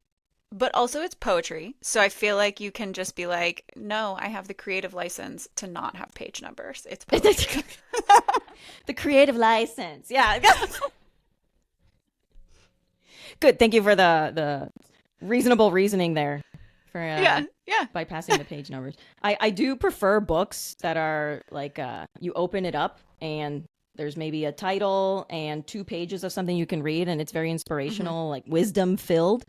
[SPEAKER 2] But also it's poetry. So I feel like you can just be like, no, I have the creative license to not have page numbers. It's poetry.
[SPEAKER 1] The creative license. Yeah. Good. Thank you for the reasonable reasoning there for
[SPEAKER 2] Yeah. Yeah.
[SPEAKER 1] bypassing the page numbers. I do prefer books that are like you open it up and there's maybe a title and 2 pages of something you can read and it's very
[SPEAKER 2] Hmm.
[SPEAKER 1] inspirational, like wisdom filled.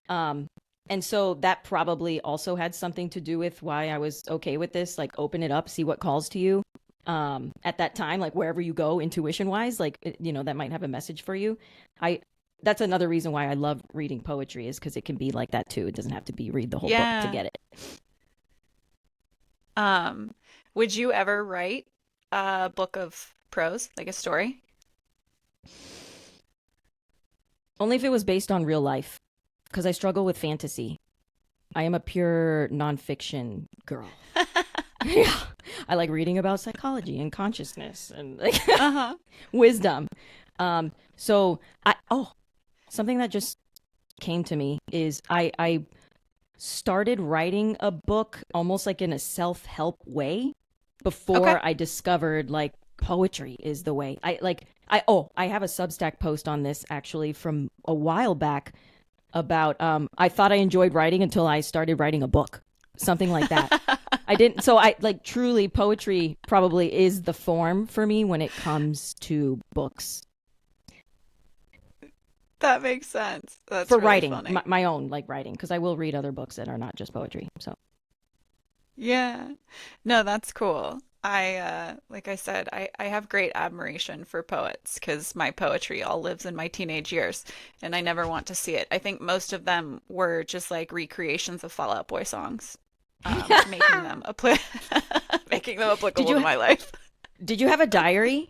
[SPEAKER 1] Um, and so that probably also had something to do with why I was okay with this. Like open it up, see what calls to you. At that time, like wherever you go, intuition wise, like that might have a message for you. I That's another reason why I love reading poetry is because it can be like that too. It doesn't have to be read the whole book to
[SPEAKER 2] Yeah.
[SPEAKER 1] get it.
[SPEAKER 2] Um, would you ever write a book of prose, like a story?
[SPEAKER 1] Only if it was based on real life, because I struggle with fantasy. I am a pure nonfiction girl. Yeah, I like reading about psychology and consciousness and like
[SPEAKER 2] Uh-huh.
[SPEAKER 1] wisdom. So I something that just came to me is I started writing a book almost like in a self-help way
[SPEAKER 2] Okay.
[SPEAKER 1] before I discovered like poetry is the way. I have a Substack post on this actually from a while back about I thought I enjoyed writing until I started writing a book. Something like that. I didn't so I like truly poetry probably is the form for me when it comes to books.
[SPEAKER 2] That makes sense. That's
[SPEAKER 1] For
[SPEAKER 2] really
[SPEAKER 1] writing,
[SPEAKER 2] funny.
[SPEAKER 1] my own like writing because I will read other books that are not just poetry. So
[SPEAKER 2] Yeah. No, that's cool. Like I said, I have great admiration for poets because my poetry all lives in my teenage years and I never want to see it. I think most of them were just like recreations of Fall Out Boy songs, making them making them
[SPEAKER 1] did
[SPEAKER 2] applicable to
[SPEAKER 1] you
[SPEAKER 2] my life.
[SPEAKER 1] did you have a diary?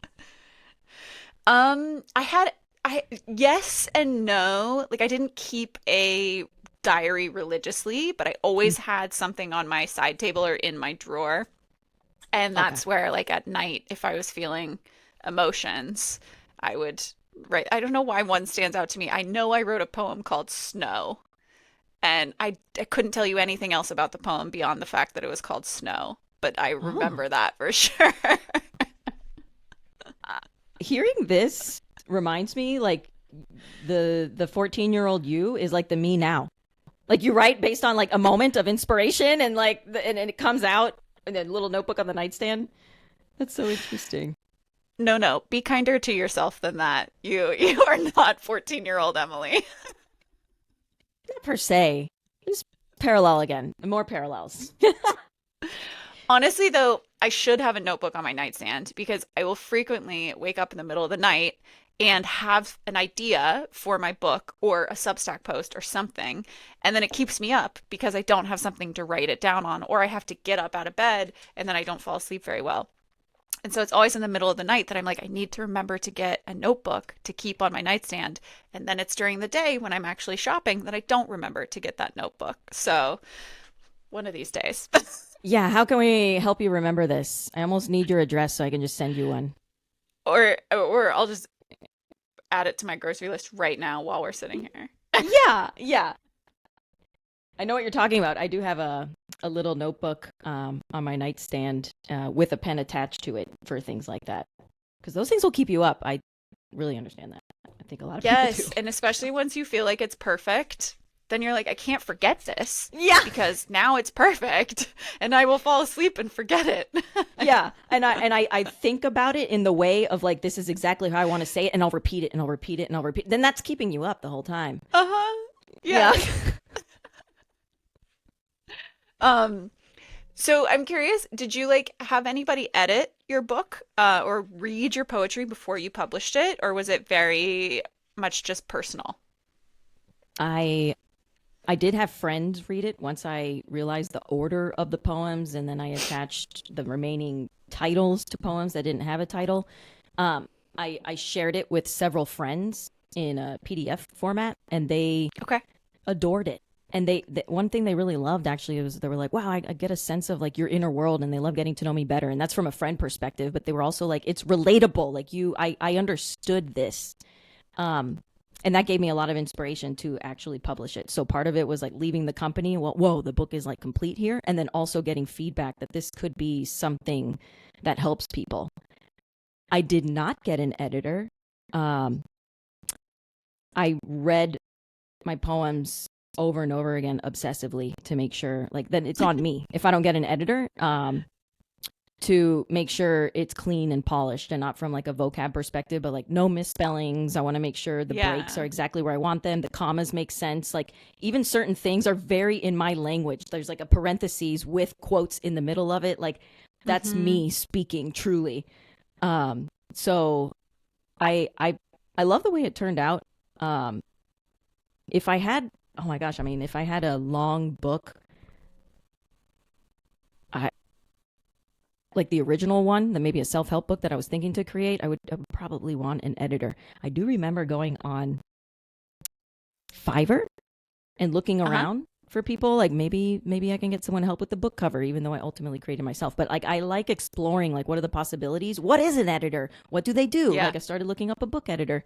[SPEAKER 2] I had I yes and no. Like I didn't keep a diary religiously, but I always had something on my side table or in my drawer. And
[SPEAKER 1] Okay.
[SPEAKER 2] that's where like at night if I was feeling emotions, I would write. I don't know why one stands out to me. I know I wrote a poem called Snow, and I couldn't tell you anything else about the poem beyond the fact that it was called Snow, but I
[SPEAKER 1] Oh,
[SPEAKER 2] remember that for sure.
[SPEAKER 1] hearing this reminds me like the 14-year-old you is like the me now. Like you write based on like a moment of inspiration and like and it comes out in a little notebook on the nightstand. That's so interesting.
[SPEAKER 2] No, no, be kinder to yourself than that. You are not 14-year-old Emily.
[SPEAKER 1] Not per se. Just parallel again. More parallels.
[SPEAKER 2] Honestly, though, I should have a notebook on my nightstand because I will frequently wake up in the middle of the night and have an idea for my book or a Substack post or something. And then it keeps me up because I don't have something to write it down on, or I have to get up out of bed and then I don't fall asleep very well. And so it's always in the middle of the night that I'm like, I need to remember to get a notebook to keep on my nightstand. And then it's during the day when I'm actually shopping that I don't remember to get that notebook. So one of these days.
[SPEAKER 1] Yeah, how can we help you remember this? I almost need your address so I can just send you one.
[SPEAKER 2] Or I'll just add it to my grocery list right now while we're sitting here.
[SPEAKER 1] Yeah, yeah. I know what you're talking about. I do have a little notebook on my nightstand with a pen attached to it for things like that. Because those things will keep you up. I really understand that. I think a lot of people do.
[SPEAKER 2] Yes, and especially once you feel like it's perfect, then you're like, I can't forget this
[SPEAKER 1] Yeah.
[SPEAKER 2] because now it's perfect, and I will fall asleep and forget it.
[SPEAKER 1] Yeah. And I think about it in the way of like, this is exactly how I want to say it, and I'll repeat it and I'll repeat it and I'll repeat. Then that's keeping you up the whole time.
[SPEAKER 2] Uh-huh.
[SPEAKER 1] Yeah.
[SPEAKER 2] Yeah. Um, so I'm curious, did you like have anybody edit your book, or read your poetry before you published it, or was it very much just personal?
[SPEAKER 1] I I did have friends read it once I realized the order of the poems, and then I attached the remaining titles to poems that didn't have a title. I shared it with several friends in a PDF format, and they
[SPEAKER 2] Okay.
[SPEAKER 1] adored it. And one thing they really loved actually was they were like, "Wow, I get a sense of like your inner world," and they love getting to know me better. And that's from a friend perspective, but they were also like, "It's relatable. Like I understood this." Um, and that gave me a lot of inspiration to actually publish it. So part of it was like leaving the company. Well, whoa, the book is like complete here, and then also getting feedback that this could be something that helps people. I did not get an editor. Um, I read my poems over and over again obsessively to make sure like that it's on me if I don't get an editor, to make sure it's clean and polished and not from like a vocab perspective, but like no misspellings. I want to make sure the breaks
[SPEAKER 2] Yeah.
[SPEAKER 1] are exactly where I want them, the commas make sense, like even certain things are very in my language. There's like a parentheses with quotes in the middle of it, like that's
[SPEAKER 2] Mm-hmm.
[SPEAKER 1] me speaking truly. So I love the way it turned out. um if I had, oh my gosh, I mean, if I had a long book, I like the original one, that maybe a self-help book that I was thinking to create, I would probably want an editor. I do remember going on Fiverr and looking
[SPEAKER 2] Uh-huh.
[SPEAKER 1] around for people, like maybe I can get someone to help with the book cover, even though I ultimately created myself. But like I like exploring like what are the possibilities? What is an editor? What do they do?
[SPEAKER 2] Yeah.
[SPEAKER 1] Like I started looking up a book editor,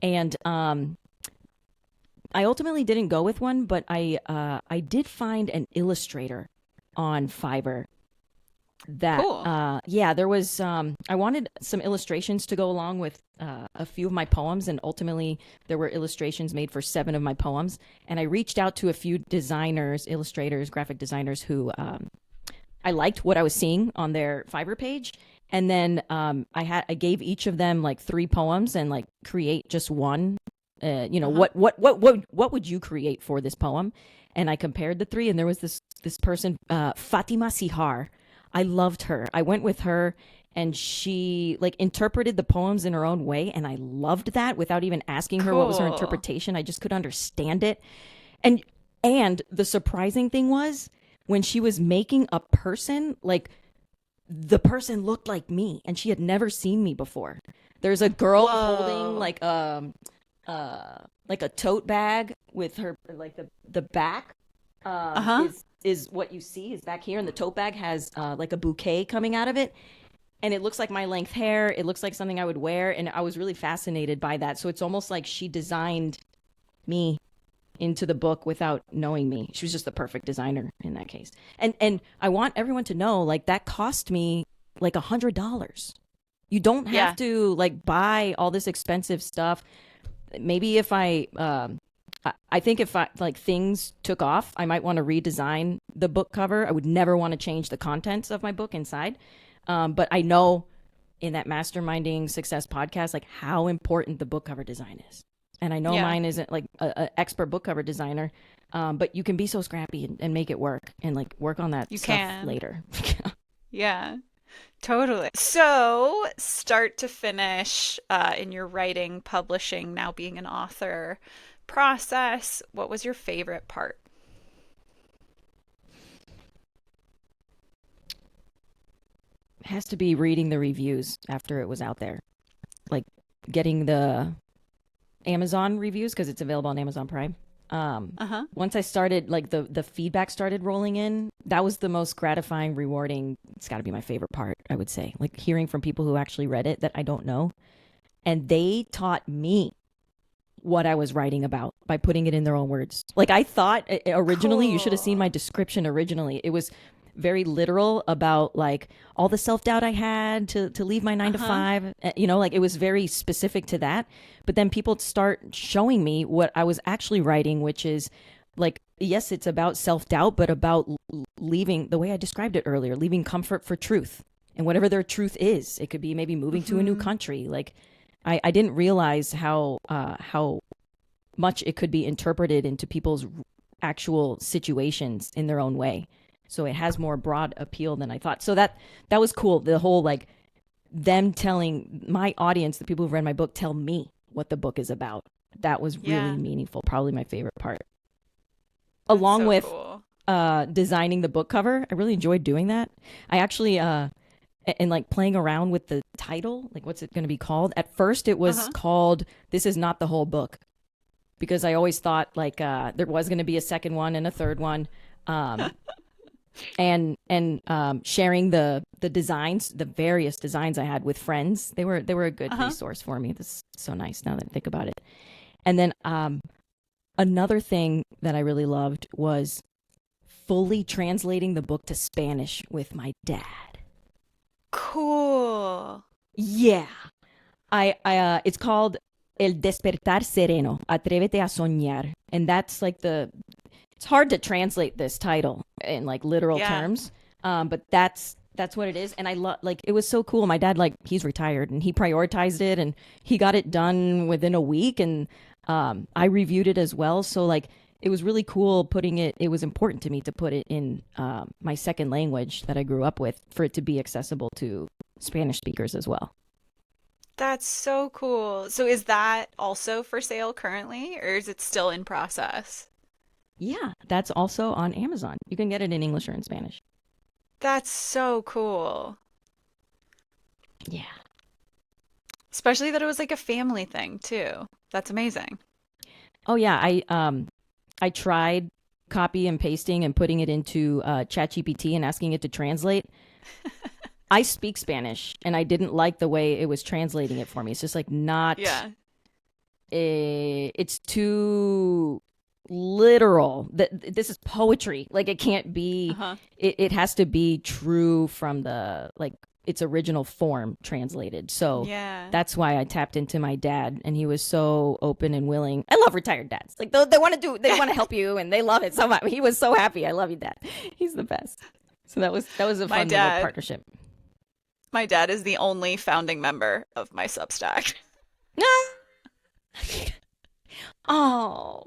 [SPEAKER 1] and I ultimately didn't go with one, but I did find an illustrator on Fiverr that
[SPEAKER 2] Cool.
[SPEAKER 1] yeah, there was I wanted some illustrations to go along with a few of my poems, and ultimately there were illustrations made for 7 of my poems. And I reached out to a few designers, illustrators, graphic designers who I liked what I was seeing on their Fiverr page. And then I gave each of them like 3 poems and like create just one.
[SPEAKER 2] Uh-huh.
[SPEAKER 1] What would you create for this poem? And I compared the 3, and there was this person, Fatima Sihar. I loved her. I went with her, and she like interpreted the poems in her own way, and I loved that without even asking her what was her
[SPEAKER 2] Cool.
[SPEAKER 1] interpretation. I just could understand it. And and the surprising thing was when she was making a person, like the person looked like me, and she had never seen me before. There's a girl holding
[SPEAKER 2] Whoa.
[SPEAKER 1] like a tote bag with her, like the back
[SPEAKER 2] Uh-huh.
[SPEAKER 1] is what you see is back here, and the tote bag has like a bouquet coming out of it, and it looks like my length hair. It looks like something I would wear, and I was really fascinated by that. So it's almost like she designed me into the book without knowing me. She was just the perfect designer in that case. And I want everyone to know like that cost me like $100. You don't have
[SPEAKER 2] Yeah.
[SPEAKER 1] to like buy all this expensive stuff. Maybe if I think if I like things took off, I might want to redesign the book cover. I would never want to change the contents of my book inside. But I know in that masterminding success podcast, like how important the book cover design is. And I know
[SPEAKER 2] Yeah.
[SPEAKER 1] mine isn't like a expert book cover designer, but you can be so scrappy and make it work and like work on that
[SPEAKER 2] You
[SPEAKER 1] stuff
[SPEAKER 2] can.
[SPEAKER 1] later.
[SPEAKER 2] Yeah. Totally. So, start to finish, in your writing, publishing, now being an author process, what was your favorite part?
[SPEAKER 1] has to be reading the reviews after it was out there. Like getting the Amazon reviews because it's available on Amazon Prime.
[SPEAKER 2] Uh-huh.
[SPEAKER 1] Once I started, like the feedback started rolling in, that was the most gratifying, rewarding. It's got to be my favorite part, I would say. Like hearing from people who actually read it that I don't know. And they taught me what I was writing about by putting it in their own words. Like I thought originally, you should have seen
[SPEAKER 2] Cool.
[SPEAKER 1] my description originally. It was very literal about like all the self-doubt I had to leave my 9 to
[SPEAKER 2] Uh-huh.
[SPEAKER 1] 5, like it was very specific to that. But then people start showing me what I was actually writing, which is like, yes, it's about self-doubt, but about leaving, the way I described it earlier, leaving comfort for truth. And whatever their truth is, it could be maybe moving to a new
[SPEAKER 2] Mm-hmm.
[SPEAKER 1] country. Like I didn't realize how much it could be interpreted into people's actual situations in their own way. So it has more broad appeal than I thought. So that was cool. The whole like them telling my audience, the people who've read my book, tell me what the book is about. That was really
[SPEAKER 2] Yeah,
[SPEAKER 1] meaningful. Probably my favorite part,
[SPEAKER 2] that's
[SPEAKER 1] along
[SPEAKER 2] so
[SPEAKER 1] with
[SPEAKER 2] cool.
[SPEAKER 1] designing the book cover. I really enjoyed doing that. I actually and like playing around with the title, like what's it going to be called? At first, it was
[SPEAKER 2] Uh-huh.
[SPEAKER 1] called "This Is Not the Whole Book" because I always thought like there was going to be a second one and a third one. Um, and sharing the designs, the various designs I had with friends. They were a good
[SPEAKER 2] Uh-huh.
[SPEAKER 1] resource for me. This is so nice now that I think about it. And then another thing that I really loved was fully translating the book to Spanish with my dad.
[SPEAKER 2] Cool.
[SPEAKER 1] Yeah. It's called El Despertar Sereno, Atrévete a Soñar. And that's like it's hard to translate this title in like literal
[SPEAKER 2] Yeah.
[SPEAKER 1] terms. But that's what it is. And I love, like, it was so cool. My dad, like, he's retired and he prioritized it and he got it done within a week. And I reviewed it as well. So like, it was really cool putting it. It was important to me to put it in my second language that I grew up with for it to be accessible to Spanish speakers as well.
[SPEAKER 2] That's so cool. So is that also for sale currently, or is it still in process?
[SPEAKER 1] Yeah, that's also on Amazon. You can get it in English or in Spanish.
[SPEAKER 2] That's so cool.
[SPEAKER 1] Yeah.
[SPEAKER 2] Especially that it was like a family thing too. That's amazing.
[SPEAKER 1] Oh yeah, I tried copy and pasting and putting it into ChatGPT and asking it to translate. I speak Spanish and I didn't like the way it was translating it for me. It's just like not
[SPEAKER 2] Yeah.
[SPEAKER 1] it's too literal. This is poetry. Like it can't be
[SPEAKER 2] Uh-huh.
[SPEAKER 1] it has to be true from the like its original form translated. So
[SPEAKER 2] Yeah.
[SPEAKER 1] that's why I tapped into my dad and he was so open and willing. I love retired dads. Like they want to they want to help you and they love it so much. He was so happy. I love you, dad. He's the best. So that was a
[SPEAKER 2] My
[SPEAKER 1] fun little
[SPEAKER 2] dad,
[SPEAKER 1] partnership.
[SPEAKER 2] my dad is the only founding member of my Substack.
[SPEAKER 1] Oh,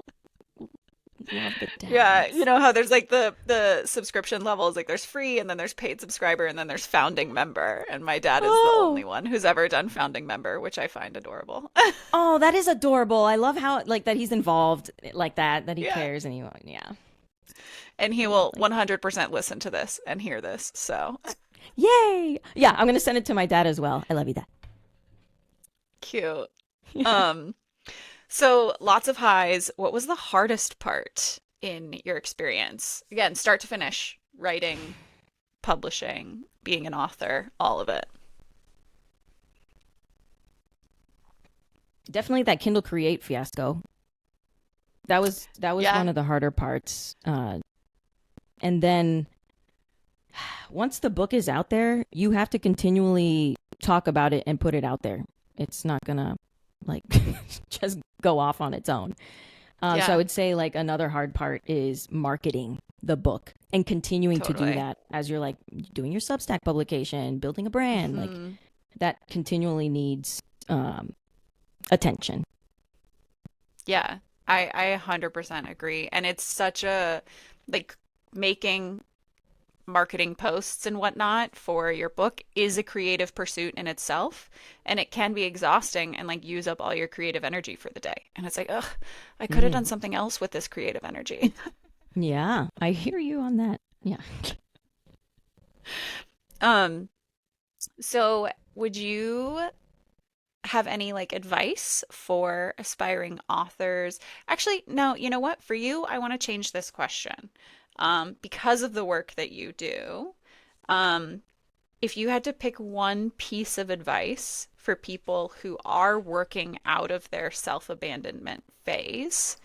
[SPEAKER 1] love the
[SPEAKER 2] Yeah, you
[SPEAKER 1] dads.
[SPEAKER 2] know how there's like the subscription levels, like there's free and then there's paid subscriber and then there's founding member. And my dad is the only
[SPEAKER 1] Oh,
[SPEAKER 2] one who's ever done founding member, which I find adorable.
[SPEAKER 1] oh, that is adorable. I love how like that he's involved like that he
[SPEAKER 2] Yeah.
[SPEAKER 1] cares and he yeah,
[SPEAKER 2] And he will
[SPEAKER 1] lovely.
[SPEAKER 2] 100% listen to this and hear this. So
[SPEAKER 1] Yay! Yeah, I'm gonna send it to my dad as well. I love you, dad.
[SPEAKER 2] cute.
[SPEAKER 1] Yeah.
[SPEAKER 2] Um, so lots of highs. What was the hardest part in your experience? Again, start to finish, writing, publishing, being an author, all of it.
[SPEAKER 1] Definitely that Kindle Create fiasco. That was
[SPEAKER 2] Yeah,
[SPEAKER 1] one of the harder parts. And then once the book is out there, you have to continually talk about it and put it out there. It's not gonna like just go off on its own. So I
[SPEAKER 2] yeah,
[SPEAKER 1] would say like another hard part is marketing the book and continuing to do
[SPEAKER 2] totally.
[SPEAKER 1] that as you're like doing your Substack publication, building a brand. Like
[SPEAKER 2] Hmm.
[SPEAKER 1] that continually needs attention.
[SPEAKER 2] Yeah, I 100% agree. And it's such a like making marketing posts and whatnot for your book is a creative pursuit in itself. And it can be exhausting and like use up all your creative energy for the day. And it's like, ugh, I could have done
[SPEAKER 1] Mm.
[SPEAKER 2] something else with this creative energy.
[SPEAKER 1] Yeah, I hear you on that. Yeah.
[SPEAKER 2] Um, So, would you have any like advice for aspiring authors? Actually, no, you know what? For you, I want to change this question. Because of the work that you do, um, if you had to pick one piece of advice for people who are working out of their self-abandonment phase,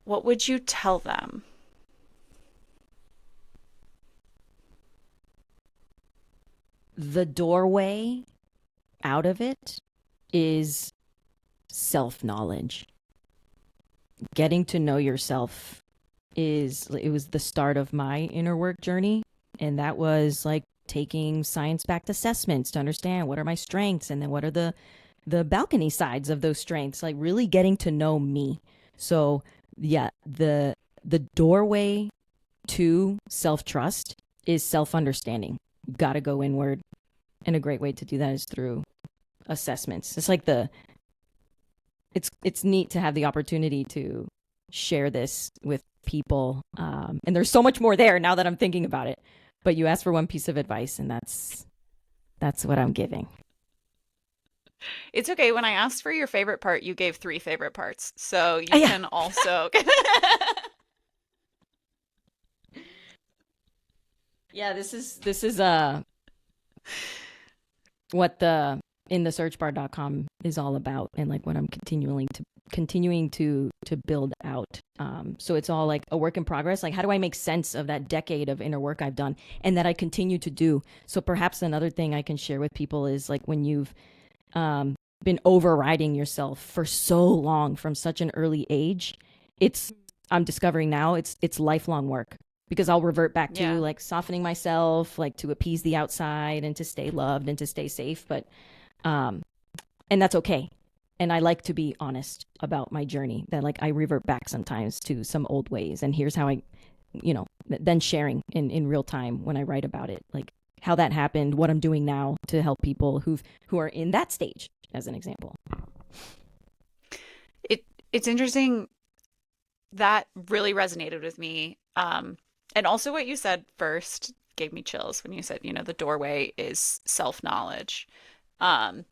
[SPEAKER 2] what would you tell them?
[SPEAKER 1] The doorway out of it is self knowledge. Getting to know yourself it was the start of my inner work journey. And that was like taking science backed assessments to understand what are my strengths and then what are the balcony sides of those strengths, like really getting to know me. So yeah, the doorway to self trust is self understanding. You got to go inward, and a great way to do that is through assessments. It's like it's neat to have the opportunity to share this with people, and there's so much more there now that I'm thinking about it. But you asked for one piece of advice, and that's what I'm giving.
[SPEAKER 2] It's okay. When I asked for your favorite part, you gave three favorite parts. So
[SPEAKER 1] Ah,
[SPEAKER 2] you
[SPEAKER 1] yeah,
[SPEAKER 2] can also.
[SPEAKER 1] yeah. This is what the in the searchbar.com is all about, and like what I'm continuing to build out. So it's all like a work in progress. Like, how do I make sense of that decade of inner work I've done and that I continue to do? So perhaps another thing I can share with people is like when you've been overriding yourself for so long from such an early age, it's I'm discovering now it's lifelong work, because I'll revert back to
[SPEAKER 2] Yeah.
[SPEAKER 1] like softening myself, like to appease the outside and to stay loved and to stay safe. But um, and that's okay. And I like to be honest about my journey, that like I revert back sometimes to some old ways. And here's how then sharing in real time when I write about it, like how that happened, what I'm doing now to help people who are in that stage, as an example.
[SPEAKER 2] It's interesting. That really resonated with me. And also what you said first gave me chills when you said, the doorway is self-knowledge. Um,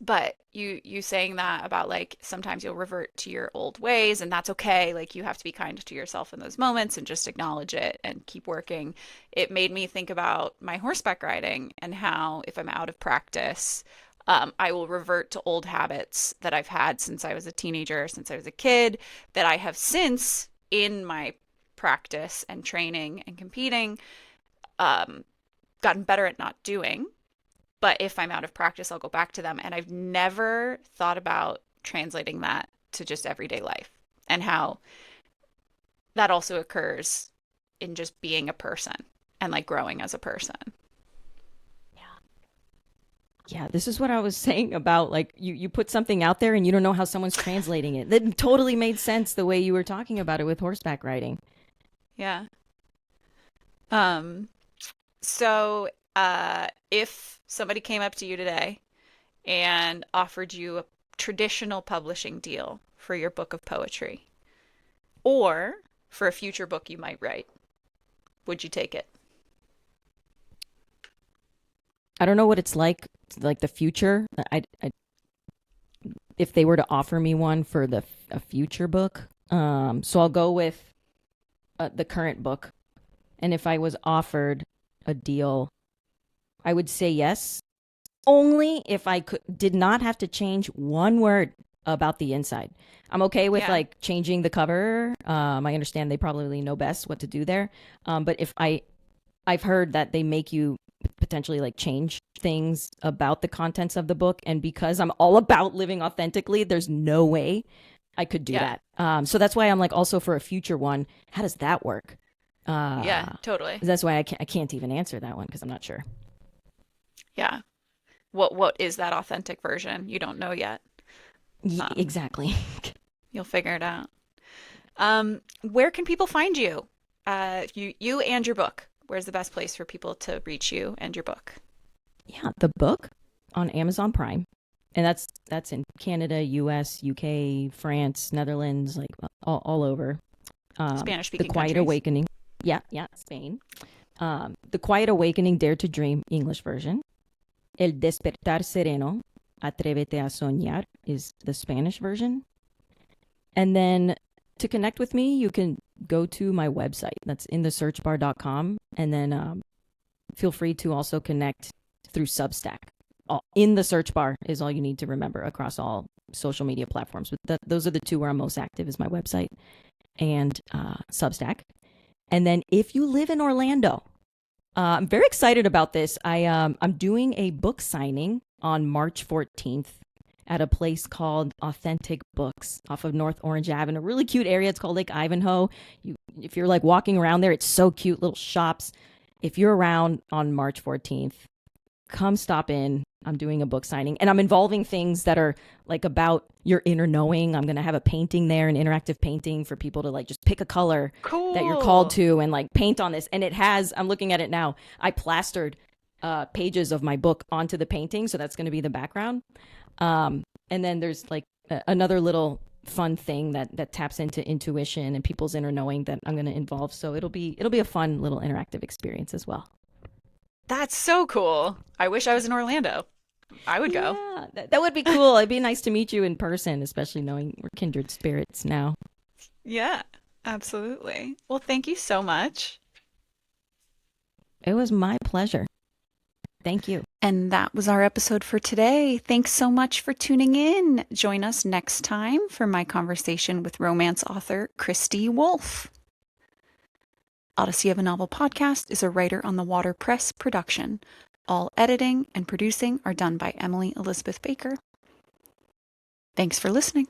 [SPEAKER 2] but you saying that about like sometimes you'll revert to your old ways and that's okay. Like you have to be kind to yourself in those moments and just acknowledge it and keep working. It made me think about my horseback riding and how if I'm out of practice, I will revert to old habits that I've had since I was a teenager, since I was a kid, that I have since in my practice and training and competing, um, gotten better at not doing. But if I'm out of practice, I'll go back to them. And I've never thought about translating that to just everyday life and how that also occurs in just being a person and like growing as a person.
[SPEAKER 1] Yeah, this is what I was saying about like you put something out there and you don't know how someone's translating it. That totally made sense the way you were talking about it with horseback riding.
[SPEAKER 2] Yeah. Um, so if somebody came up to you today and offered you a traditional publishing deal for your book of poetry or for a future book you might write, would you take it?
[SPEAKER 1] I don't know what it's like the future. If they were to offer me one for a future book, so I'll go with the current book. And if I was offered a deal, I would say yes, only if I did not have to change one word about the inside. I'm okay with
[SPEAKER 2] Yeah.
[SPEAKER 1] like changing the cover. I understand they probably know best what to do there. But if I've heard that they make you potentially like change things about the contents of the book, and because I'm all about living authentically, there's no way I could do
[SPEAKER 2] Yeah.
[SPEAKER 1] that. So that's why I'm like also for a future one, how does that work?
[SPEAKER 2] Yeah,
[SPEAKER 1] Uh,
[SPEAKER 2] totally.
[SPEAKER 1] that's why I can't even answer that one because I'm not sure.
[SPEAKER 2] Yeah. What is that authentic version? You don't know yet. Um,
[SPEAKER 1] Exactly.
[SPEAKER 2] you'll figure it out. Where can people find you? You and your book. Where's the best place for people to reach you and your book?
[SPEAKER 1] Yeah, the book on Amazon Prime, and that's in Canada, U.S., U.K., France, Netherlands, like all over.
[SPEAKER 2] Spanish
[SPEAKER 1] The
[SPEAKER 2] speaking
[SPEAKER 1] Quiet
[SPEAKER 2] countries.
[SPEAKER 1] Awakening. Yeah, yeah, Spain. The Quiet Awakening, Dare to Dream, English version. El Despertar Sereno, Atrévete a Soñar is the Spanish version. And then to connect with me, you can go to my website. That's inthesearchbar.com. And then feel free to also connect through Substack. In the search bar is all you need to remember across all social media platforms. But those are the two where I'm most active, is my website and Substack. And then if you live in Orlando, I'm very excited about this. I'm doing a book signing on March 14th at a place called Authentic Books off of North Orange Ave in a really cute area. It's called Lake Ivanhoe. If you're like walking around there, it's so cute, little shops. If you're around on March 14th, come stop in. I'm doing a book signing, and I'm involving things that are like about your inner knowing. I'm going to have a painting there, an interactive painting for people to like just pick a color that you're called to and like paint on this. And it has, I'm looking at it now, I plastered pages of my book onto the painting. So that's going to be the background. And then there's like another little fun thing that taps into intuition and people's inner knowing that I'm going to involve. So it'll be a fun little interactive experience as well.
[SPEAKER 2] That's so cool. I wish I was in Orlando. I would go.
[SPEAKER 1] Yeah, that would be cool. It'd be nice to meet you in person, especially knowing we're kindred spirits now.
[SPEAKER 2] Yeah, absolutely. Well, thank you so much.
[SPEAKER 1] It was my pleasure. Thank you.
[SPEAKER 2] And that was our episode for today. Thanks so much for tuning in. Join us next time for my conversation with romance author Christy Wolf. Odyssey of a Novel podcast is a Writer on the Water Press production. All editing and producing are done by Emily Elizabeth Baker. Thanks for listening.